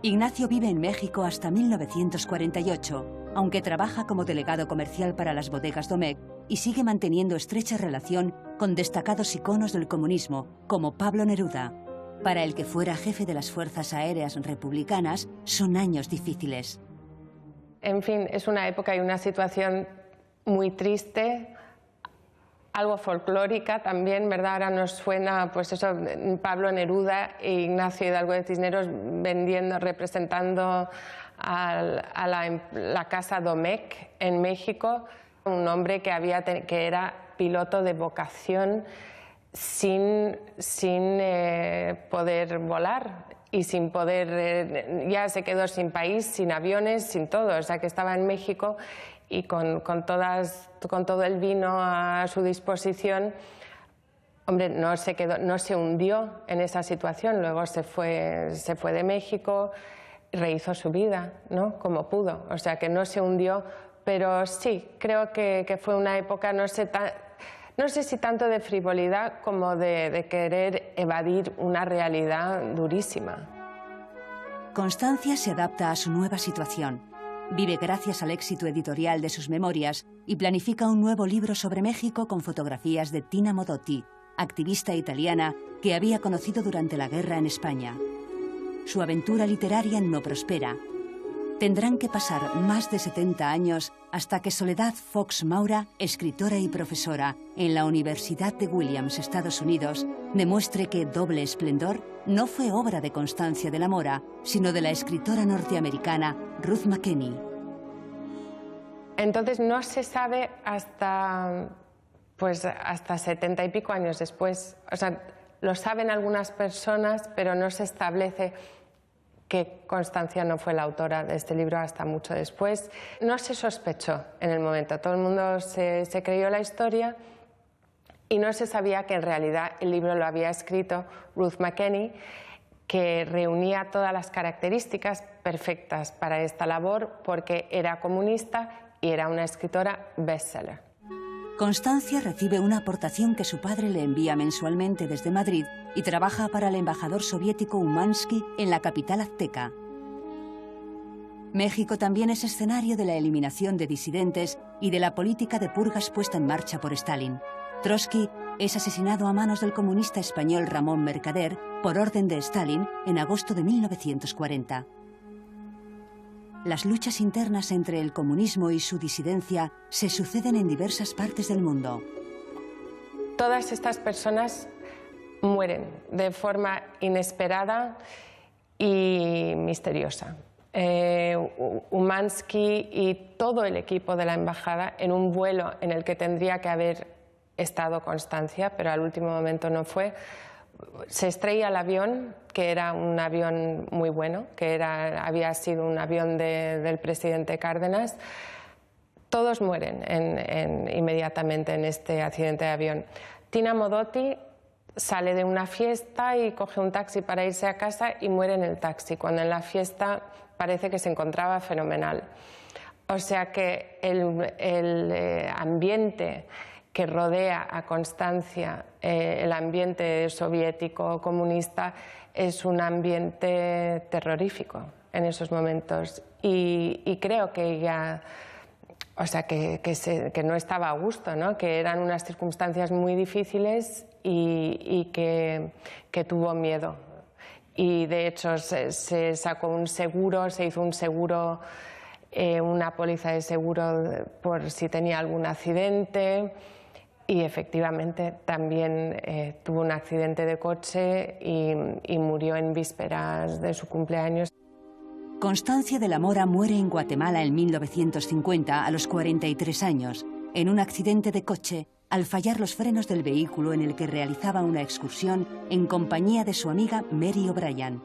Ignacio vive en México hasta 1948, aunque trabaja como delegado comercial para las bodegas Domecq y sigue manteniendo estrecha relación con destacados iconos del comunismo, como Pablo Neruda. Para el que fuera jefe de las Fuerzas Aéreas Republicanas, son años difíciles. En fin, es una época y una situación muy triste, algo folclórica también, ¿verdad? Ahora nos suena, pues eso, Pablo Neruda e Ignacio Hidalgo de Cisneros representando a la casa Domecq en México, un hombre que era piloto de vocación sin poder volar y sin poder, ya se quedó sin país, sin aviones, sin todo, o sea que estaba en México y con todo el vino a su disposición. Hombre, no se hundió en esa situación, luego se fue de México, rehizo su vida, ¿no? Como pudo, o sea que no se hundió, pero sí, creo que fue una época, no sé si tanto de frivolidad como de querer evadir una realidad durísima. Constancia se adapta a su nueva situación. Vive gracias al éxito editorial de sus memorias y planifica un nuevo libro sobre México con fotografías de Tina Modotti, activista italiana que había conocido durante la guerra en España. Su aventura literaria no prospera. Tendrán que pasar más de 70 años hasta que Soledad Fox Maura, escritora y profesora en la Universidad de Williams, Estados Unidos, demuestre que Doble Esplendor no fue obra de Constancia de la Mora, sino de la escritora norteamericana Ruth McKenney. Entonces no se sabe hasta 70 y pico años después. O sea, lo saben algunas personas, pero no se establece que Constancia no fue la autora de este libro hasta mucho después. No se sospechó en el momento, todo el mundo se creyó la historia y no se sabía que en realidad el libro lo había escrito Ruth McKenney, que reunía todas las características perfectas para esta labor porque era comunista y era una escritora bestseller. Constancia recibe una aportación que su padre le envía mensualmente desde Madrid y trabaja para el embajador soviético Umansky en la capital azteca. México también es escenario de la eliminación de disidentes y de la política de purgas puesta en marcha por Stalin. Trotsky es asesinado a manos del comunista español Ramón Mercader por orden de Stalin en agosto de 1940. Las luchas internas entre el comunismo y su disidencia se suceden en diversas partes del mundo. Todas estas personas mueren de forma inesperada y misteriosa. Umansky y todo el equipo de la embajada en un vuelo en el que tendría que haber estado Constancia, pero al último momento no fue. Se estrella el avión, que era un avión muy bueno, que había sido un avión del presidente Cárdenas. Todos mueren inmediatamente en este accidente de avión. Tina Modotti sale de una fiesta y coge un taxi para irse a casa y muere en el taxi, cuando en la fiesta parece que se encontraba fenomenal. O sea que el ambiente que rodea a Constancia, el ambiente soviético comunista, es un ambiente terrorífico en esos momentos. Y creo que ella, o sea, que no estaba a gusto, ¿no? Que eran unas circunstancias muy difíciles y que tuvo miedo. Y de hecho se sacó un seguro, se hizo un seguro, una póliza de seguro por si tenía algún accidente. Y efectivamente también tuvo un accidente de coche y murió en vísperas de su cumpleaños. Constancia de la Mora muere en Guatemala en 1950 a los 43 años, en un accidente de coche al fallar los frenos del vehículo en el que realizaba una excursión en compañía de su amiga Mary O'Brien.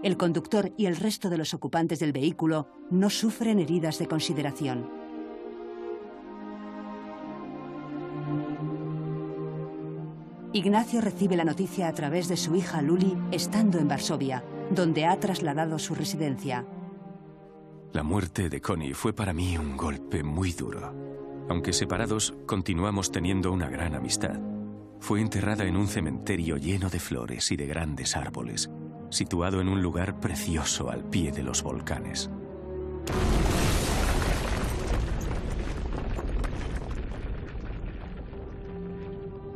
El conductor y el resto de los ocupantes del vehículo no sufren heridas de consideración. Ignacio recibe la noticia a través de su hija Luli estando en Varsovia, donde ha trasladado su residencia. La muerte de Connie fue para mí un golpe muy duro. Aunque separados, continuamos teniendo una gran amistad. Fue enterrada en un cementerio lleno de flores y de grandes árboles, situado en un lugar precioso al pie de los volcanes.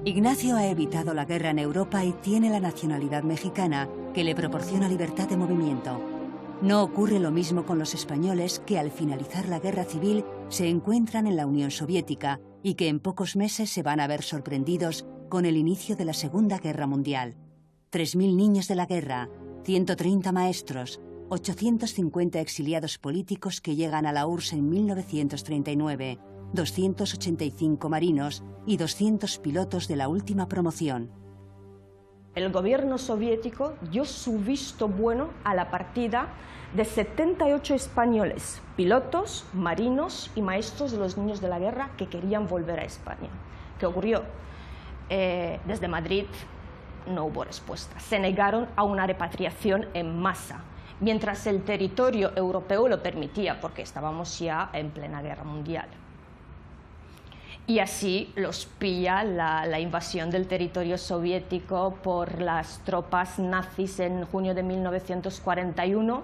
Ignacio ha evitado la guerra en Europa y tiene la nacionalidad mexicana, que le proporciona libertad de movimiento. No ocurre lo mismo con los españoles, que al finalizar la guerra civil se encuentran en la Unión Soviética y que en pocos meses se van a ver sorprendidos con el inicio de la Segunda Guerra Mundial. 3.000 niños de la guerra, 130 maestros, 850 exiliados políticos que llegan a la URSS en 1939, 285 marinos y 200 pilotos de la última promoción. El gobierno soviético dio su visto bueno a la partida de 78 españoles, pilotos, marinos y maestros de los niños de la guerra que querían volver a España. ¿Qué ocurrió? Desde Madrid no hubo respuesta. Se negaron a una repatriación en masa, mientras el territorio europeo lo permitía, porque estábamos ya en plena guerra mundial. Y así los pilla la invasión del territorio soviético por las tropas nazis en junio de 1941,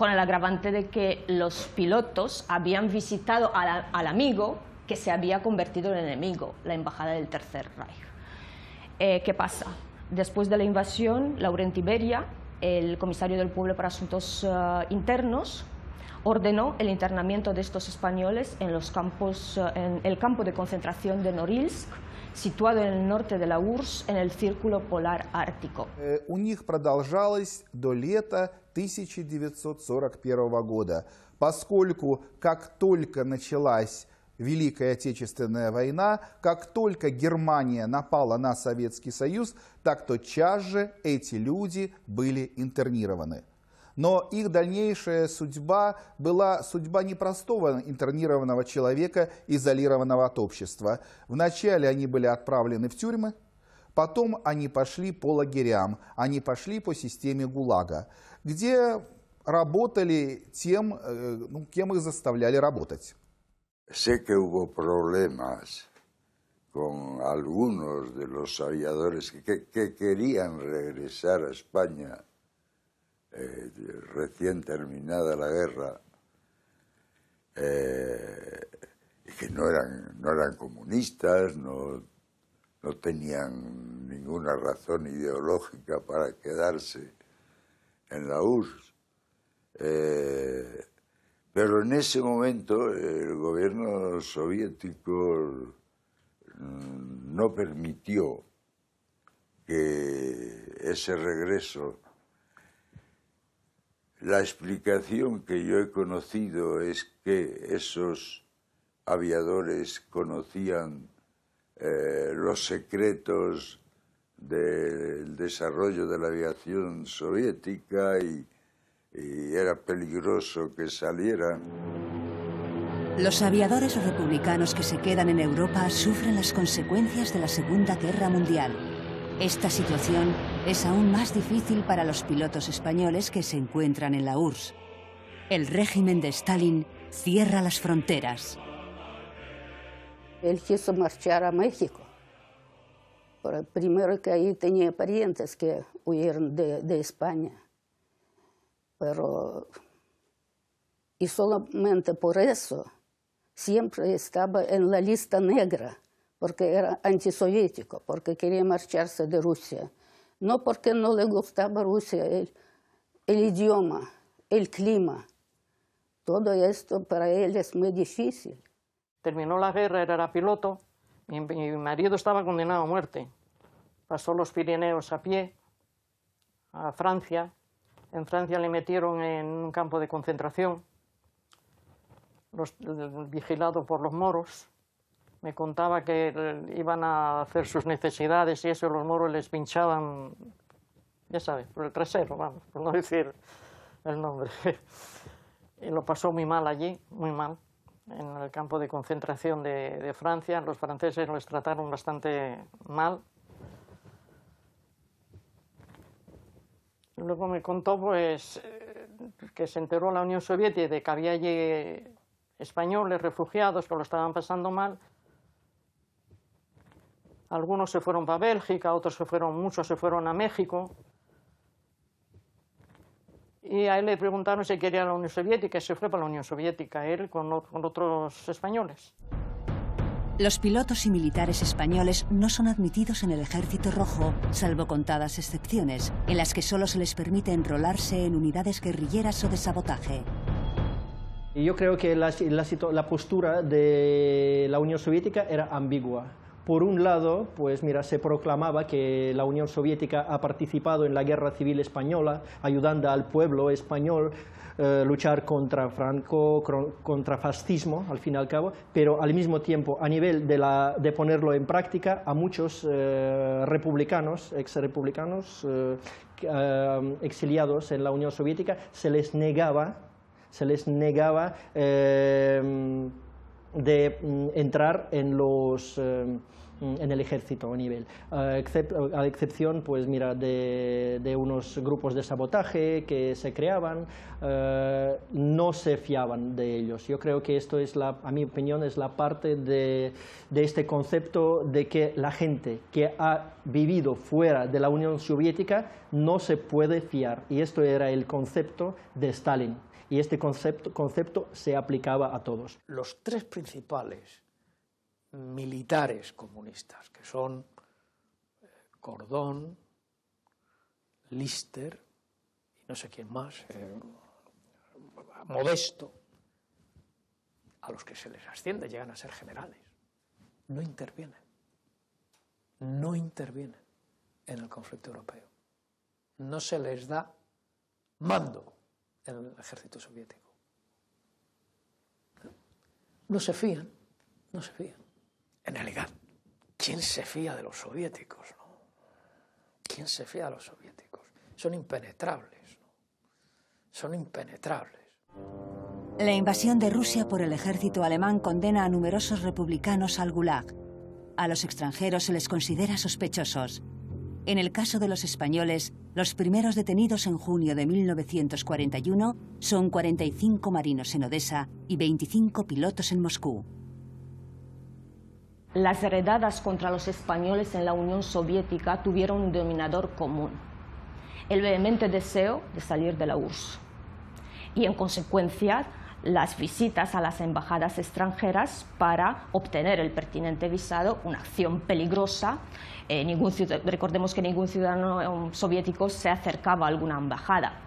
con el agravante de que los pilotos habían visitado al amigo que se había convertido en enemigo, la embajada del Tercer Reich. ¿Qué pasa? Después de la invasión, Laurent Beria, el comisario del pueblo para asuntos internos, ordenó el internamiento de estos españoles en el campo de concentración de Norilsk, situado en el norte de la URSS, en el Círculo Polar Ártico. У них продолжалось до лета 1941 года, поскольку как только началась Великая Отечественная война, как только Германия напала на Советский Союз, так тотчас же эти люди были интернированы. Но их дальнейшая судьба была судьба непростого интернированного человека, изолированного от общества. Вначале они были отправлены в тюрьмы, потом они пошли по лагерям, они пошли по системе ГУЛАГа, где работали тем, кем их заставляли работать. Sé que hubo problemas con algunos de los aviadores que querían regresar a España recién terminada la guerra, y que no eran comunistas, no tenían ninguna razón ideológica para quedarse en la URSS. Pero en ese momento el gobierno soviético no permitió que ese regreso. La explicación que yo he conocido es que esos aviadores conocían los secretos del desarrollo de la aviación soviética y era peligroso que salieran. Los aviadores republicanos que se quedan en Europa sufren las consecuencias de la Segunda Guerra Mundial. Esta situación es aún más difícil para los pilotos españoles que se encuentran en la URSS. El régimen de Stalin cierra las fronteras. Él quiso marchar a México. Primero que ahí tenía parientes que huyeron de España. Y solamente por eso siempre estaba en la lista negra, porque era antisoviético, porque quería marcharse de Rusia. No porque no le gustaba Rusia, el idioma, el clima. Todo esto para él es muy difícil. Terminó la guerra, era piloto, mi marido estaba condenado a muerte. Pasó los Pirineos a pie a Francia. En Francia le metieron en un campo de concentración, vigilado por los moros. Me contaba que iban a hacer sus necesidades y eso, los moros les pinchaban, ya sabes, por el trasero, vamos, por no decir el nombre. Y lo pasó muy mal allí, muy mal, en el campo de concentración de Francia. Los franceses los trataron bastante mal. Luego me contó pues, que se enteró la Unión Soviética de que había allí españoles, refugiados, que lo estaban pasando mal. Algunos se fueron para Bélgica, muchos se fueron a México. Y a él le preguntaron si quería la Unión Soviética y se fue para la Unión Soviética, él con otros españoles. Los pilotos y militares españoles no son admitidos en el Ejército Rojo, salvo contadas excepciones, en las que solo se les permite enrolarse en unidades guerrilleras o de sabotaje. Yo creo que la postura de la Unión Soviética era ambigua. Por un lado, pues mira, se proclamaba que la Unión Soviética ha participado en la Guerra Civil Española, ayudando al pueblo español a luchar contra Franco, contra fascismo, al fin y al cabo, pero al mismo tiempo, a nivel de ponerlo en práctica, a muchos republicanos, exrepublicanos, exiliados en la Unión Soviética, se les negaba de entrar en el ejército a nivel, a excepción pues mira de unos grupos de sabotaje que se creaban, no se fiaban de ellos. Yo creo que esto es a mi opinión es la parte de este concepto de que la gente que ha vivido fuera de la Unión Soviética no se puede fiar, y esto era el concepto de Stalin. y este concepto se aplicaba a todos. Los tres principales militares comunistas, que son Cordón, Lister y no sé quién más, Modesto, a los que se les asciende, llegan a ser generales, no intervienen en el conflicto europeo. No se les da mando en el ejército soviético. No se fían. En realidad, ¿quién se fía de los soviéticos? ¿No? ¿Quién se fía de los soviéticos? Son impenetrables, ¿no? Son impenetrables. La invasión de Rusia por el ejército alemán condena a numerosos republicanos al Gulag. A los extranjeros se les considera sospechosos. En el caso de los españoles, los primeros detenidos en junio de 1941 son 45 marinos en Odessa y 25 pilotos en Moscú. Las redadas contra los españoles en la Unión Soviética tuvieron un denominador común: el vehemente deseo de salir de la URSS. Y en consecuencia, las visitas a las embajadas extranjeras para obtener el pertinente visado, una acción peligrosa. Recordemos que ningún ciudadano soviético se acercaba a alguna embajada.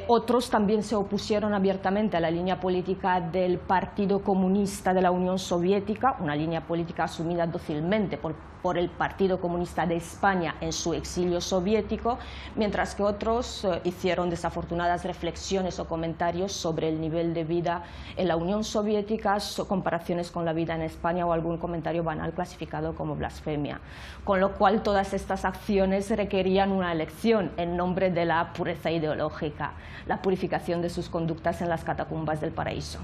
Otros también se opusieron abiertamente a la línea política del Partido Comunista de la Unión Soviética, una línea política asumida dócilmente por el Partido Comunista de España en su exilio soviético, mientras que otros hicieron desafortunadas reflexiones o comentarios sobre el nivel de vida en la Unión Soviética, comparaciones con la vida en España o algún comentario banal clasificado como blasfemia. Con lo cual todas estas acciones requerían una elección en nombre de la pureza ideológica, la purificación de sus conductas en las catacumbas del paraíso.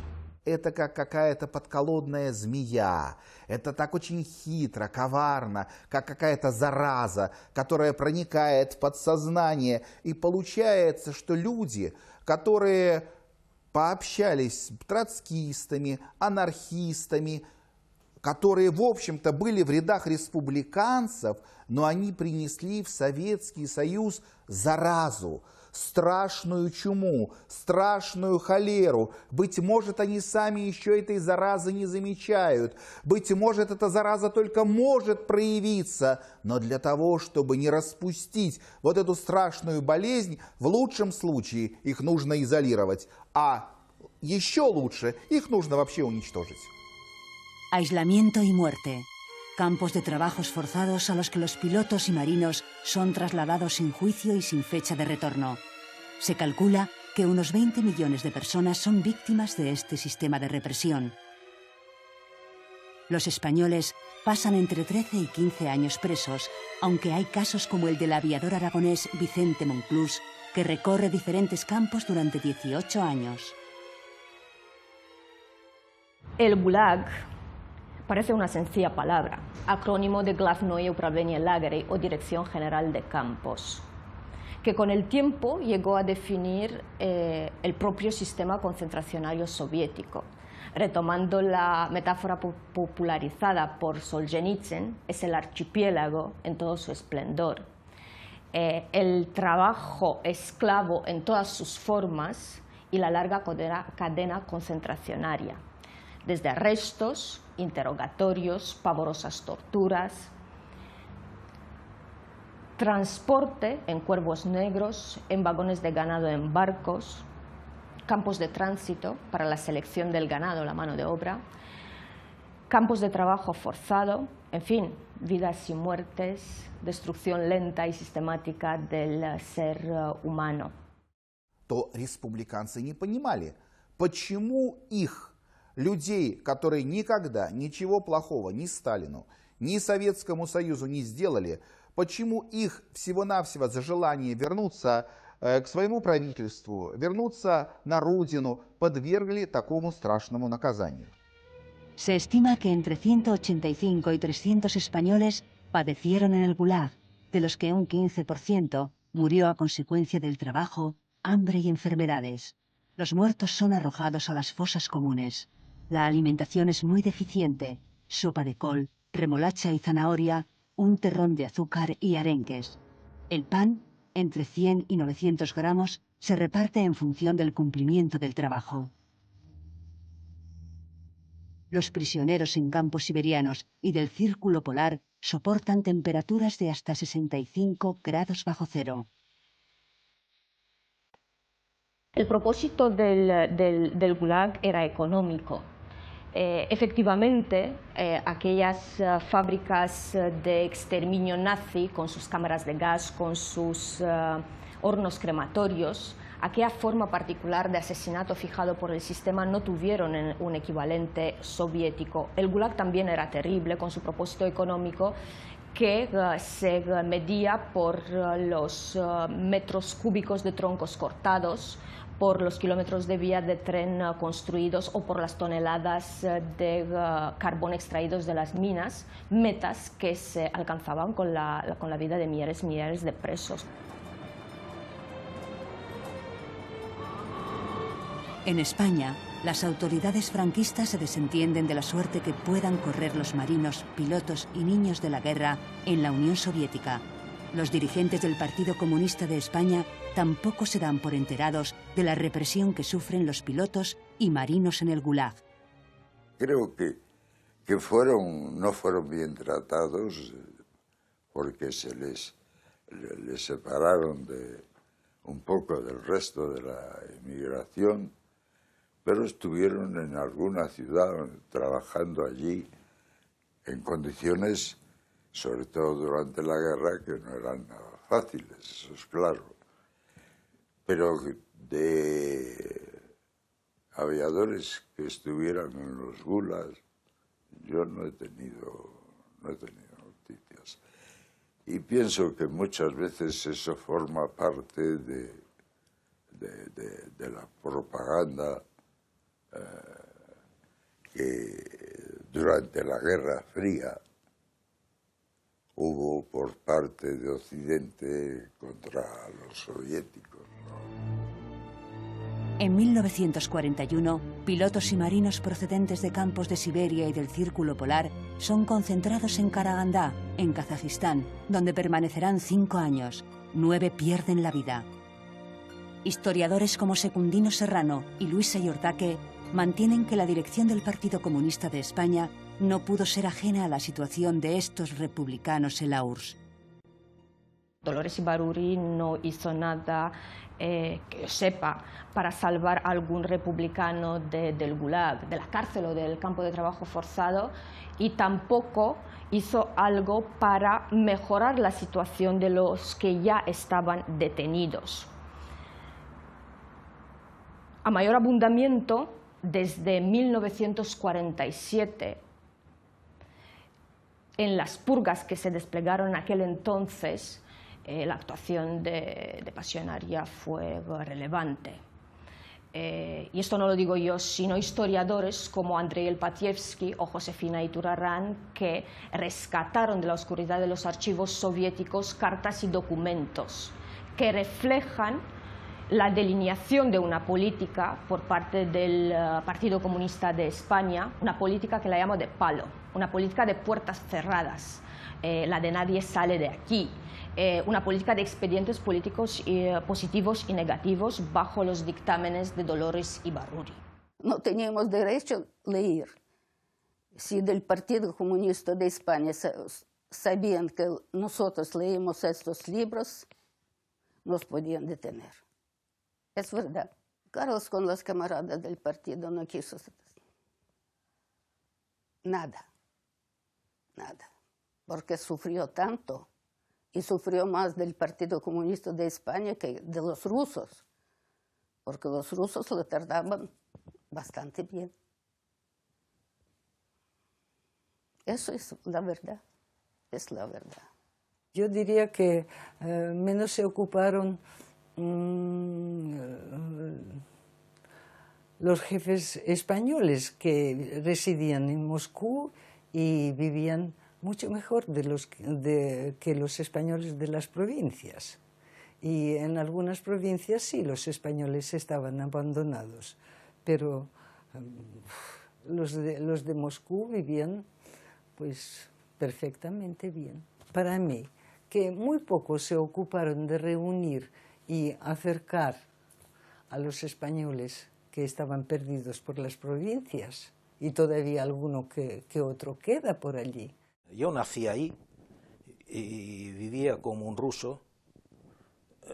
Это как какая-то подколодная змея, это так очень хитро, коварно, как какая-то зараза, которая проникает в подсознание, и получается, что люди, которые пообщались с троцкистами, анархистами, которые, в общем-то, были в рядах республиканцев, но они принесли в Советский Союз заразу, страшную чуму, страшную холеру. Быть может, они сами еще этой заразы не замечают. Быть может, эта зараза только может проявиться. Но для того, чтобы не распустить вот эту страшную болезнь, в лучшем случае их нужно изолировать. А еще лучше, их нужно вообще уничтожить. Aislamiento y muerte. Campos de trabajos forzados a los que los pilotos y marinos son trasladados sin juicio y sin fecha de retorno. Se calcula que unos 20 millones de personas son víctimas de este sistema de represión. Los españoles pasan entre 13 y 15 años presos, aunque hay casos como el del aviador aragonés Vicente Monclús, que recorre diferentes campos durante 18 años. El Gulag parece una sencilla palabra, acrónimo de Glavное управление лагерей o Dirección General de Campos, que con el tiempo llegó a definir el propio sistema concentracionario soviético. Retomando la metáfora popularizada por Solzhenitsyn, es el archipiélago en todo su esplendor. El trabajo esclavo en todas sus formas y la larga cadena concentracionaria, desde arrestos, interrogatorios, pavorosas torturas, transporte en cuervos negros, en vagones de ganado en barcos, campos de tránsito para la selección del ganado, la mano de obra, campos de trabajo forzado, en fin, vidas y muertes, destrucción lenta y sistemática del ser humano. То республиканцы не понимали, почему их, людей, которые никогда ничего плохого ни Сталину, ни Советскому Союзу не сделали, почему их всего-навсего за желание вернуться к своему правительству, вернуться на родину, подвергли такому страшному наказанию. Se estima que entre 185 y 300 españoles padecieron en el Gulag, de los que un 15% murió a consecuencia del trabajo, hambre y enfermedades. Los muertos son arrojados a las fosas comunes. La alimentación es muy deficiente: sopa de col, remolacha y zanahoria, un terrón de azúcar y arenques. El pan, entre 100 y 900 gramos, se reparte en función del cumplimiento del trabajo. Los prisioneros en campos siberianos y del círculo polar soportan temperaturas de hasta 65 grados bajo cero. El propósito del Gulag era económico. Efectivamente, aquellas fábricas de exterminio nazi, con sus cámaras de gas, con sus hornos crematorios, aquella forma particular de asesinato fijado por el sistema no tuvieron un equivalente soviético. El Gulag también era terrible, con su propósito económico, que se medía por los metros cúbicos de troncos cortados, por los kilómetros de vía de tren construidos o por las toneladas de carbón extraídos de las minas, metas que se alcanzaban con la vida de millares y millares de presos. En España, las autoridades franquistas se desentienden de la suerte que puedan correr los marinos, pilotos y niños de la guerra en la Unión Soviética. Los dirigentes del Partido Comunista de España tampoco se dan por enterados de la represión que sufren los pilotos y marinos en el Gulag. Creo que no fueron bien tratados porque se les separaron un poco del resto de la emigración, pero estuvieron en alguna ciudad trabajando allí en condiciones, sobre todo durante la guerra, que no eran nada fáciles, eso es claro. Pero de aviadores que estuvieran en los gulags, yo no he tenido noticias. Y pienso que muchas veces eso forma parte de la propaganda que durante la Guerra Fría hubo por parte de Occidente contra los soviéticos. En 1941, pilotos y marinos procedentes de campos de Siberia y del Círculo Polar son concentrados en Karagandá, en Kazajistán, donde permanecerán 5 años. 9 pierden la vida. Historiadores como Secundino Serrano y Luis Sayordaque mantienen que la dirección del Partido Comunista de España no pudo ser ajena a la situación de estos republicanos en la URSS. Dolores Ibarruri no hizo nada que yo sepa para salvar a algún republicano del Gulag, de la cárcel o del campo de trabajo forzado, y tampoco hizo algo para mejorar la situación de los que ya estaban detenidos. A mayor abundamiento, desde 1947, en las purgas que se desplegaron en aquel entonces, la actuación de Pasionaria fue relevante. Y esto no lo digo yo, sino historiadores como Andrei Elpatievsky o Josefina Iturrarán, que rescataron de la oscuridad de los archivos soviéticos cartas y documentos que reflejan la delineación de una política por parte del Partido Comunista de España, una política que la llamo de palo, una política de puertas cerradas, la de nadie sale de aquí, una política de expedientes políticos positivos y negativos bajo los dictámenes de Dolores Ibarruri. No teníamos derecho a leer. Si del Partido Comunista de España sabían que nosotros leímos estos libros, nos podían detener. Es verdad. Carlos con los camaradas del partido no quiso nada, porque sufrió tanto y sufrió más del Partido Comunista de España que de los rusos, porque los rusos le trataban bastante bien. Eso es la verdad, es la verdad. Yo diría que menos se ocuparon los jefes españoles que residían en Moscú y vivían mucho mejor que los españoles de las provincias. Y en algunas provincias sí, los españoles estaban abandonados, pero los de Moscú vivían pues perfectamente bien. Para mí, que muy pocos se ocuparon de reunir y acercar a los españoles que estaban perdidos por las provincias, y todavía alguno que otro queda por allí. Yo nací ahí y vivía como un ruso,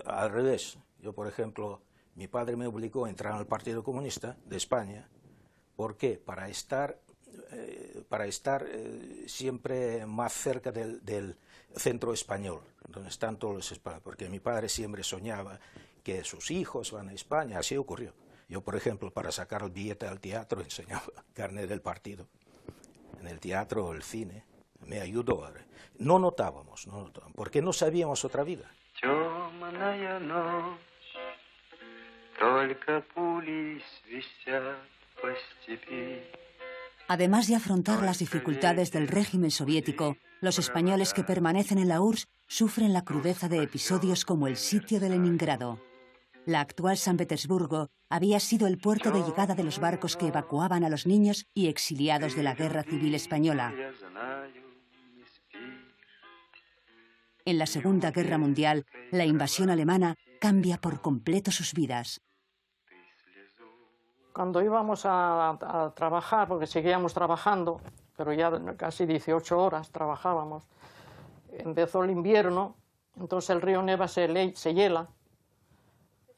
al revés. Yo, por ejemplo, mi padre me obligó a entrar al Partido Comunista de España. ¿Por qué? Para estar siempre más cerca del centro español, donde están todos los españoles, porque mi padre siempre soñaba que sus hijos van a España, así ocurrió. Yo, por ejemplo, para sacar el billete al teatro enseñaba carnet del partido, en el teatro o el cine, me ayudó. No notábamos, porque no sabíamos otra vida. Además de afrontar las dificultades del régimen soviético, los españoles que permanecen en la URSS sufren la crudeza de episodios como el sitio de Leningrado. La actual San Petersburgo había sido el puerto de llegada de los barcos que evacuaban a los niños y exiliados de la Guerra Civil Española. En la Segunda Guerra Mundial, la invasión alemana cambia por completo sus vidas. Cuando íbamos a trabajar, porque seguíamos trabajando, pero ya casi 18 horas trabajábamos, empezó el invierno, entonces el río Neva se hiela,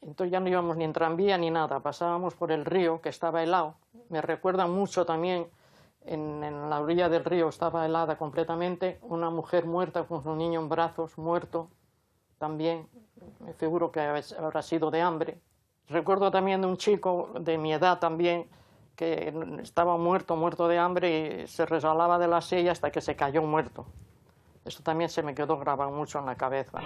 entonces ya no íbamos ni en tranvía ni nada, pasábamos por el río que estaba helado. Me recuerda mucho también, en la orilla del río estaba helada completamente, una mujer muerta con su niño en brazos, muerto también, me figuro que habrá sido de hambre. Recuerdo también de un chico de mi edad también, que estaba muerto de hambre y se resbalaba de la silla hasta que se cayó muerto. Eso también se me quedó grabado mucho en la cabeza.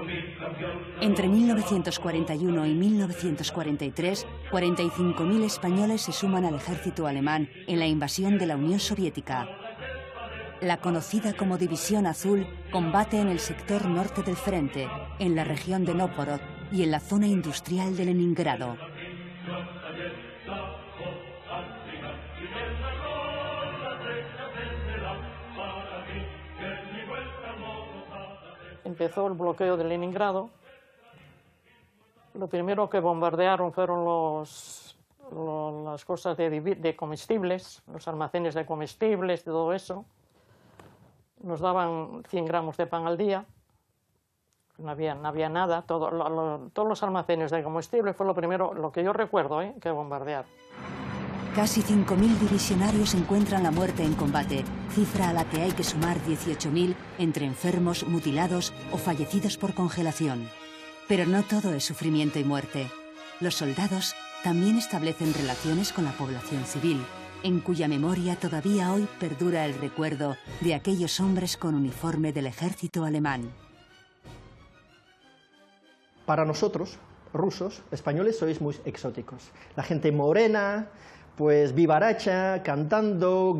Entre 1941 y 1943, 45.000 españoles se suman al ejército alemán en la invasión de la Unión Soviética. La conocida como División Azul combate en el sector norte del frente, en la región de Nóvgorod y en la zona industrial de Leningrado. Empezó el bloqueo de Leningrado. Lo primero que bombardearon fueron las cosas de comestibles, los almacenes de comestibles, todo eso. Nos daban 100 gramos de pan al día. No había nada. Todos los almacenes de comestibles fue lo primero, lo que yo recuerdo, que bombardearon. Casi 5.000 divisionarios encuentran la muerte en combate, cifra a la que hay que sumar 18.000 entre enfermos, mutilados o fallecidos por congelación. Pero no todo es sufrimiento y muerte. Los soldados también establecen relaciones con la población civil, en cuya memoria todavía hoy perdura el recuerdo de aquellos hombres con uniforme del ejército alemán. Para nosotros, rusos, españoles, sois muy exóticos. La gente morena, pues vivaracha, cantando,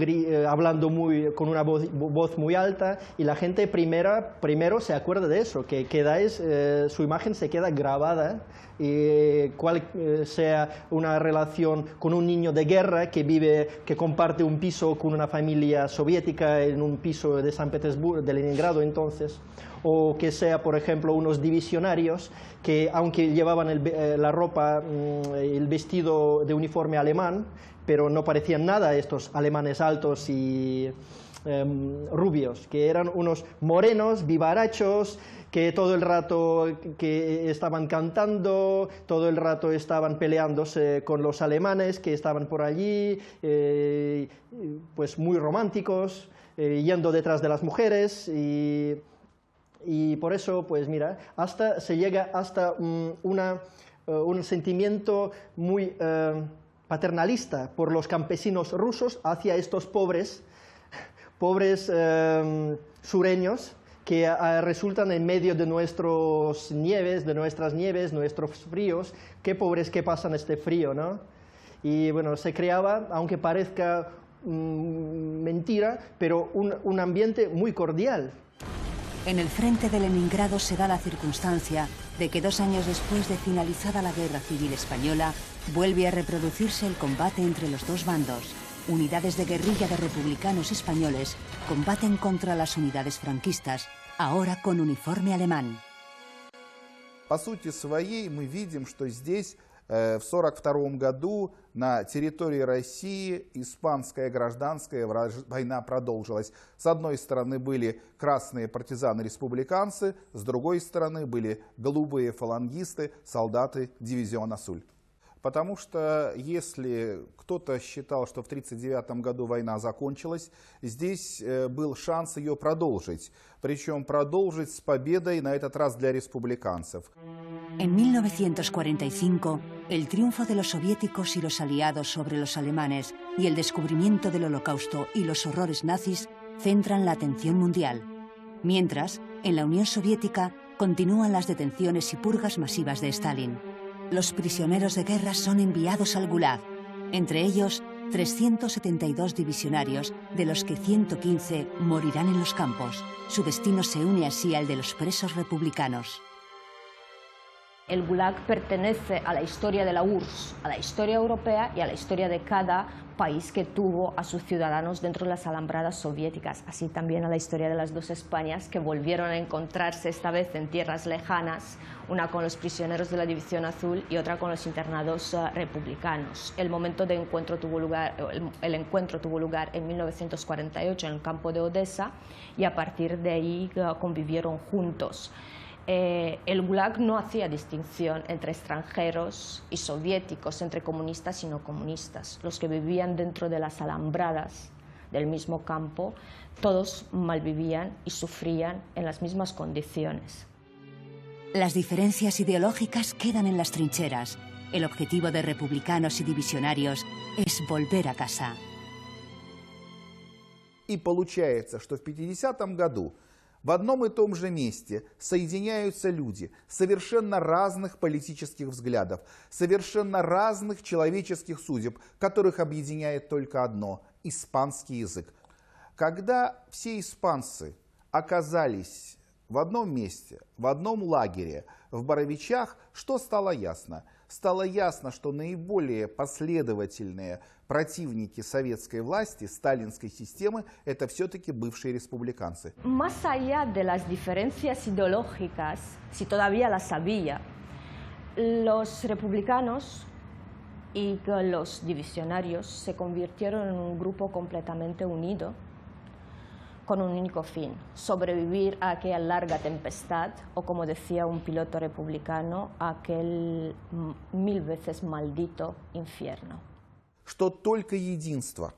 hablando con una voz muy alta, y la gente primero se acuerda de eso, que quedáis, su imagen se queda grabada, y cual sea una relación con un niño de guerra que comparte un piso con una familia soviética en un piso de San Petersburgo, de Leningrado entonces, o que sea, por ejemplo, unos divisionarios que, aunque llevaban la ropa, el vestido de uniforme alemán, pero no parecían nada estos alemanes altos y rubios, que eran unos morenos, vivarachos, que todo el rato que estaban cantando, todo el rato estaban peleándose con los alemanes que estaban por allí, pues muy románticos, yendo detrás de las mujeres, y por eso, pues mira, se llega hasta un sentimiento muy paternalista por los campesinos rusos hacia estos pobres sureños que resultan en medio de nuestras nieves, nuestros fríos. Qué pobres que pasan este frío, ¿no? Y bueno, se creaba, aunque parezca mentira, pero un ambiente muy cordial. En el frente de Leningrado se da la circunstancia de que 2 años después de finalizada la Guerra Civil Española, vuelve a reproducirse el combate entre los dos bandos. Unidades de guerrilla de republicanos españoles combaten contra las unidades franquistas, ahora con uniforme alemán. По сути своей мы видим, что здесь В 1942 году на территории России испанская гражданская война продолжилась. С одной стороны были красные партизаны-республиканцы, с другой стороны были голубые фалангисты, солдаты дивизиона Суль. Потому что если кто-то считал, что в 1939 году война закончилась, здесь был шанс ее продолжить. Причем продолжить с победой, на этот раз для республиканцев. En 1945, el triunfo de los soviéticos y los aliados sobre los alemanes y el descubrimiento del Holocausto y los horrores nazis centran la atención mundial. Mientras, en la Unión Soviética continúan las detenciones y purgas masivas de Stalin. Los prisioneros de guerra son enviados al Gulag, entre ellos 372 divisionarios, de los que 115 morirán en los campos. Su destino se une así al de los presos republicanos. El Gulag pertenece a la historia de la URSS, a la historia europea y a la historia de cada país que tuvo a sus ciudadanos dentro de las alambradas soviéticas, así también a la historia de las dos Españas que volvieron a encontrarse esta vez en tierras lejanas, una con los prisioneros de la División Azul y otra con los internados republicanos. El encuentro tuvo lugar en 1948 en el campo de Odessa y a partir de ahí convivieron juntos. El Gulag no hacía distinción entre extranjeros y soviéticos, entre comunistas y no comunistas. Los que vivían dentro de las alambradas del mismo campo, todos malvivían y sufrían en las mismas condiciones. Las diferencias ideológicas quedan en las trincheras. El objetivo de republicanos y divisionarios es volver a casa. И получается, что в 50-м году в одном и том же месте соединяются люди совершенно разных политических взглядов, совершенно разных человеческих судеб, которых объединяет только одно – испанский язык. Когда все испанцы оказались в одном месте, в одном лагере, в Боровичах, что стало ясно? Стало ясно, что наиболее последовательные противники советской власти, сталинской системы, это все-таки бывшие республиканцы. Más allá de las diferencias ideológicas, si todavía las había, los republicanos y los divisionarios se convirtieron en un grupo completamente unido, con un único fin: sobrevivir a aquella larga tempestad, o como decía un piloto republicano, a aquel 1000 veces maldito infierno. Что только единство,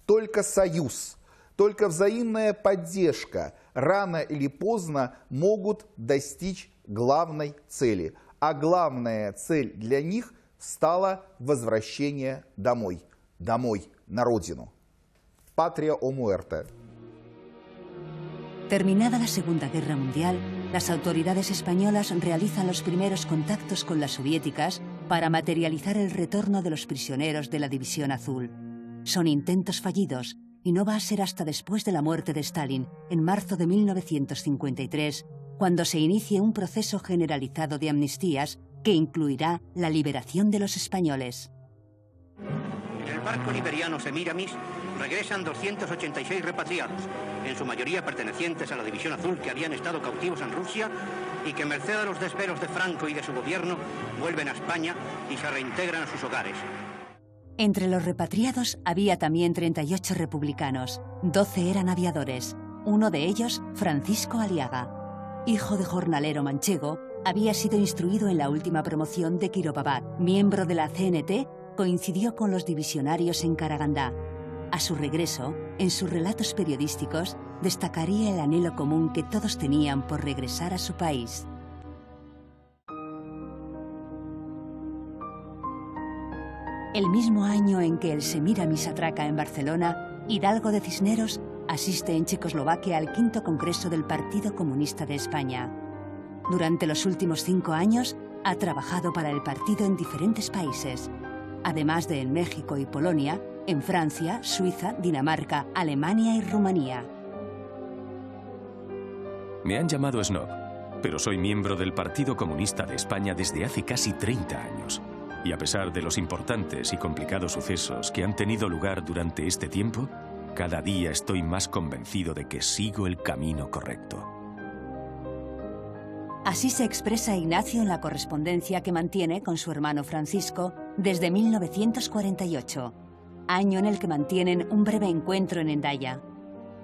только союз, только взаимная поддержка рано или поздно могут достичь главной цели. А главная цель для них стала возвращение домой, на родину. Patria o muerte. Terminada la Segunda Guerra Mundial, las autoridades españolas realizan los primeros contactos con las soviéticas para materializar el retorno de los prisioneros de la División Azul. Son intentos fallidos y no va a ser hasta después de la muerte de Stalin, en marzo de 1953, cuando se inicie un proceso generalizado de amnistías que incluirá la liberación de los españoles. En el barco liberiano Semiramis regresan 286 repatriados, en su mayoría pertenecientes a la División Azul, que habían estado cautivos en Rusia y que, merced a los desvelos de Franco y de su gobierno, vuelven a España y se reintegran a sus hogares. Entre los repatriados había también 38 republicanos, 12 eran aviadores. Uno de ellos, Francisco Aliaga, hijo de jornalero manchego, había sido instruido en la última promoción de Quirobabat. Miembro de la CNT, coincidió con los divisionarios en Karagandá. A su regreso, en sus relatos periodísticos, destacaría el anhelo común que todos tenían por regresar a su país. El mismo año en que el Semiramis atraca en Barcelona, Hidalgo de Cisneros asiste en Checoslovaquia al V Congreso del Partido Comunista de España. Durante los últimos 5 años, ha trabajado para el partido en diferentes países, además de en México y Polonia, en Francia, Suiza, Dinamarca, Alemania y Rumanía. Me han llamado Snob, pero soy miembro del Partido Comunista de España desde hace casi 30 años. Y a pesar de los importantes y complicados sucesos que han tenido lugar durante este tiempo, cada día estoy más convencido de que sigo el camino correcto. Así se expresa Ignacio en la correspondencia que mantiene con su hermano Francisco desde 1948, año en el que mantienen un breve encuentro en Hendaya.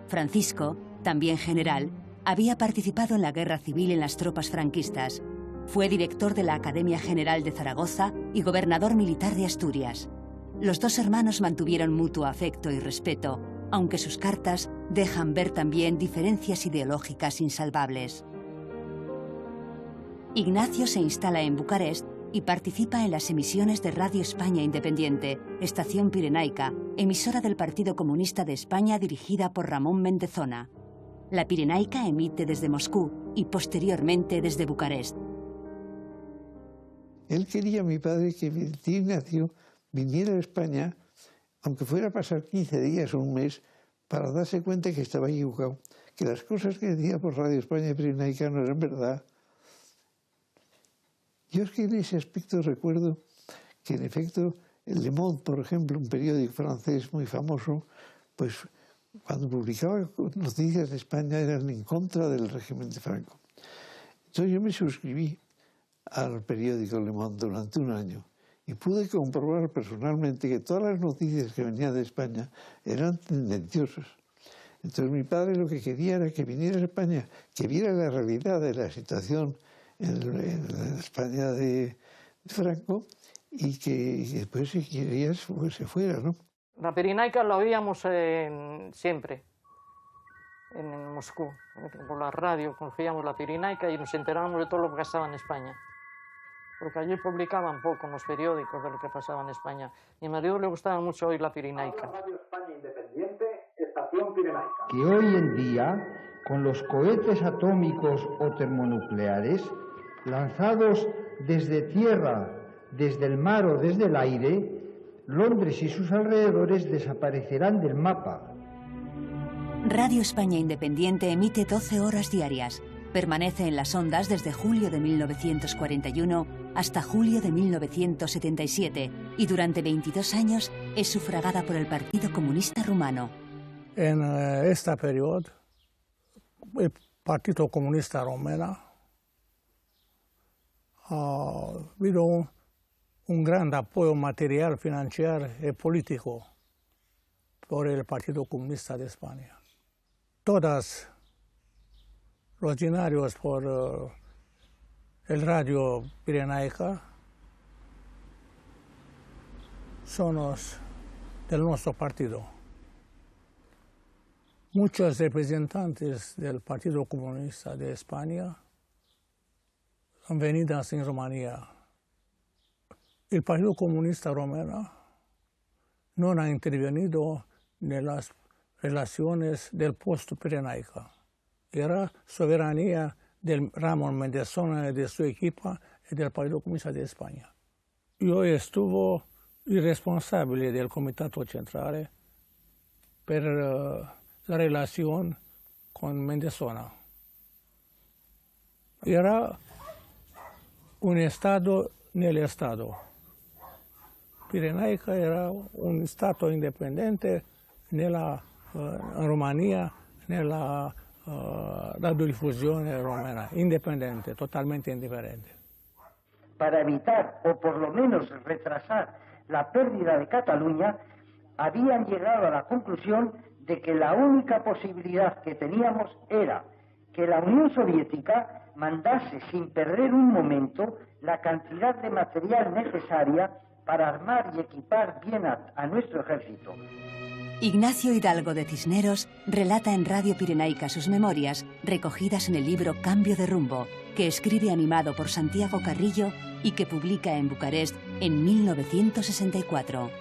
Francisco, también general, había participado en la guerra civil en las tropas franquistas. Fue director de la Academia General de Zaragoza y gobernador militar de Asturias. Los dos hermanos mantuvieron mutuo afecto y respeto, aunque sus cartas dejan ver también diferencias ideológicas insalvables. Ignacio se instala en Bucarest y participa en las emisiones de Radio España Independiente, Estación Pirenaica, emisora del Partido Comunista de España dirigida por Ramón Mendezona. La Pirenaica emite desde Moscú y posteriormente desde Bucarest. Él quería, mi padre, que mi tío Ignacio viniera a España, aunque fuera a pasar 15 días o un mes, para darse cuenta que estaba equivocado, que las cosas que decía por Radio España Pirenaica no eran verdad. Yo es que en ese aspecto recuerdo que, en efecto, el Le Monde, por ejemplo, un periódico francés muy famoso, pues cuando publicaba noticias de España eran en contra del régimen de Franco. Entonces yo me suscribí al periódico Le Monde durante un año y pude comprobar personalmente que todas las noticias que venían de España eran tendenciosas. Entonces mi padre lo que quería era que viniera a España, que viera la realidad de la situación en la España de Franco y que después, si quería, pues se fuera, ¿no? La Pirenaica la oíamos siempre en Moscú, por la radio, conocíamos la Pirenaica y nos enterábamos de todo lo que pasaba en España. Porque allí publicaban poco en los periódicos de lo que pasaba en España. Y a mi marido le gustaba mucho oír la Pirenaica. Radio España Independiente, Estación Pirenaica. Que hoy en día, con los cohetes atómicos o termonucleares, lanzados desde tierra, desde el mar o desde el aire, Londres y sus alrededores desaparecerán del mapa. Radio España Independiente emite 12 horas diarias. Permanece en las ondas desde julio de 1941 hasta julio de 1977 y durante 22 años es sufragada por el Partido Comunista Rumano. En este periodo, el Partido Comunista Rumano ha habido un gran apoyo material, financiero y político por el Partido Comunista de España. Todos los diarios por el Radio Pirenaica son los del nuestro partido. Muchos representantes del Partido Comunista de España han venido en Rumanía. El Partido Comunista Rumano no ha intervenido en las relaciones del post-Pirenaica. Era soberanía del Ramón Mendezona y de su equipo y del Partido Comunista de España. Yo estuve responsable del Comité Central per la relación con Mendezona. Era un Estado nel Estado. Pirenaica era un Stato indipendente nella Romania, nella radiodifusione romana, independiente, totalmente independiente. Para evitar, o por lo menos retrasar, la pérdida de Cataluña, habían llegado a la conclusión de que la única posibilidad que teníamos era que la Unión Soviética mandase sin perder un momento la cantidad de material necesaria para armar y equipar bien a nuestro ejército. Ignacio Hidalgo de Cisneros relata en Radio Pirenaica sus memorias, recogidas en el libro Cambio de rumbo, que escribe animado por Santiago Carrillo y que publica en Bucarest en 1964.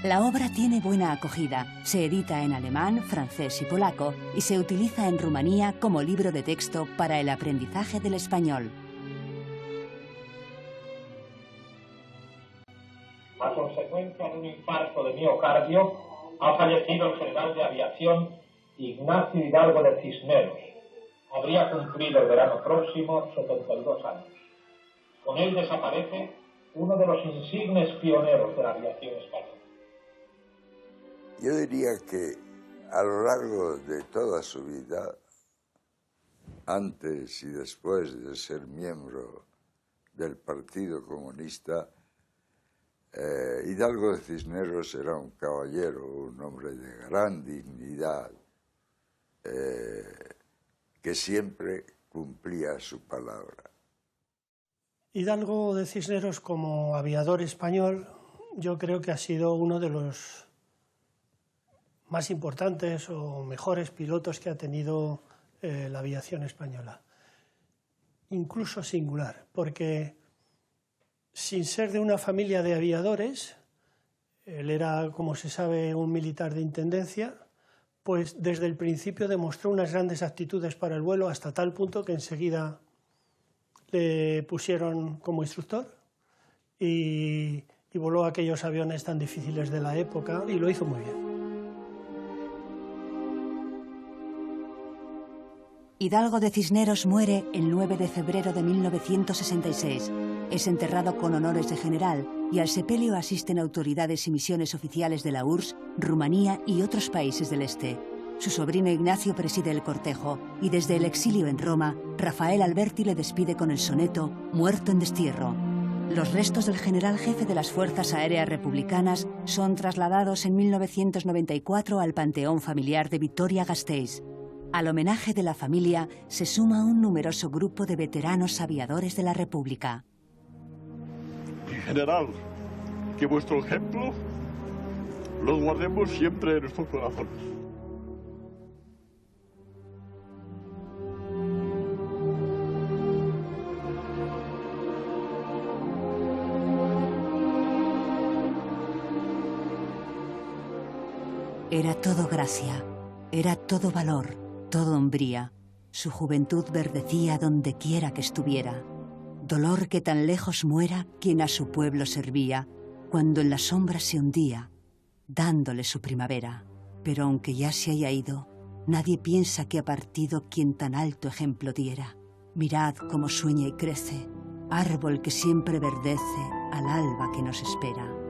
La obra tiene buena acogida, se edita en alemán, francés y polaco y se utiliza en Rumanía como libro de texto para el aprendizaje del español. A consecuencia de un infarto de miocardio, ha fallecido el general de aviación Ignacio Hidalgo de Cisneros. Habría cumplido el verano próximo 72 años. Con él desaparece uno de los insignes pioneros de la aviación española. Yo diría que a lo largo de toda su vida, antes y después de ser miembro del Partido Comunista, Hidalgo de Cisneros era un caballero, un hombre de gran dignidad, que siempre cumplía su palabra. Hidalgo de Cisneros, como aviador español, yo creo que ha sido uno de los más importantes o mejores pilotos que ha tenido la aviación española. Incluso singular, porque sin ser de una familia de aviadores, él era, como se sabe, un militar de intendencia, pues desde el principio demostró unas grandes aptitudes para el vuelo, hasta tal punto que enseguida le pusieron como instructor y voló aquellos aviones tan difíciles de la época y lo hizo muy bien. Hidalgo de Cisneros muere el 9 de febrero de 1966. Es enterrado con honores de general y al sepelio asisten autoridades y misiones oficiales de la URSS, Rumanía y otros países del este. Su sobrino Ignacio preside el cortejo y desde el exilio en Roma, Rafael Alberti le despide con el soneto Muerto en destierro. Los restos del general jefe de las Fuerzas Aéreas Republicanas son trasladados en 1994 al Panteón Familiar de Vitoria-Gasteiz. Al homenaje de la familia se suma un numeroso grupo de veteranos aviadores de la República. En general, que vuestro ejemplo lo guardemos siempre en nuestros corazones. Era todo gracia, era todo valor, todo hombría. Su juventud verdecía donde quiera que estuviera. Dolor que tan lejos muera quien a su pueblo servía, cuando en la sombra se hundía, dándole su primavera. Pero aunque ya se haya ido, nadie piensa que ha partido quien tan alto ejemplo diera. Mirad cómo sueña y crece, árbol que siempre verdece al alba que nos espera.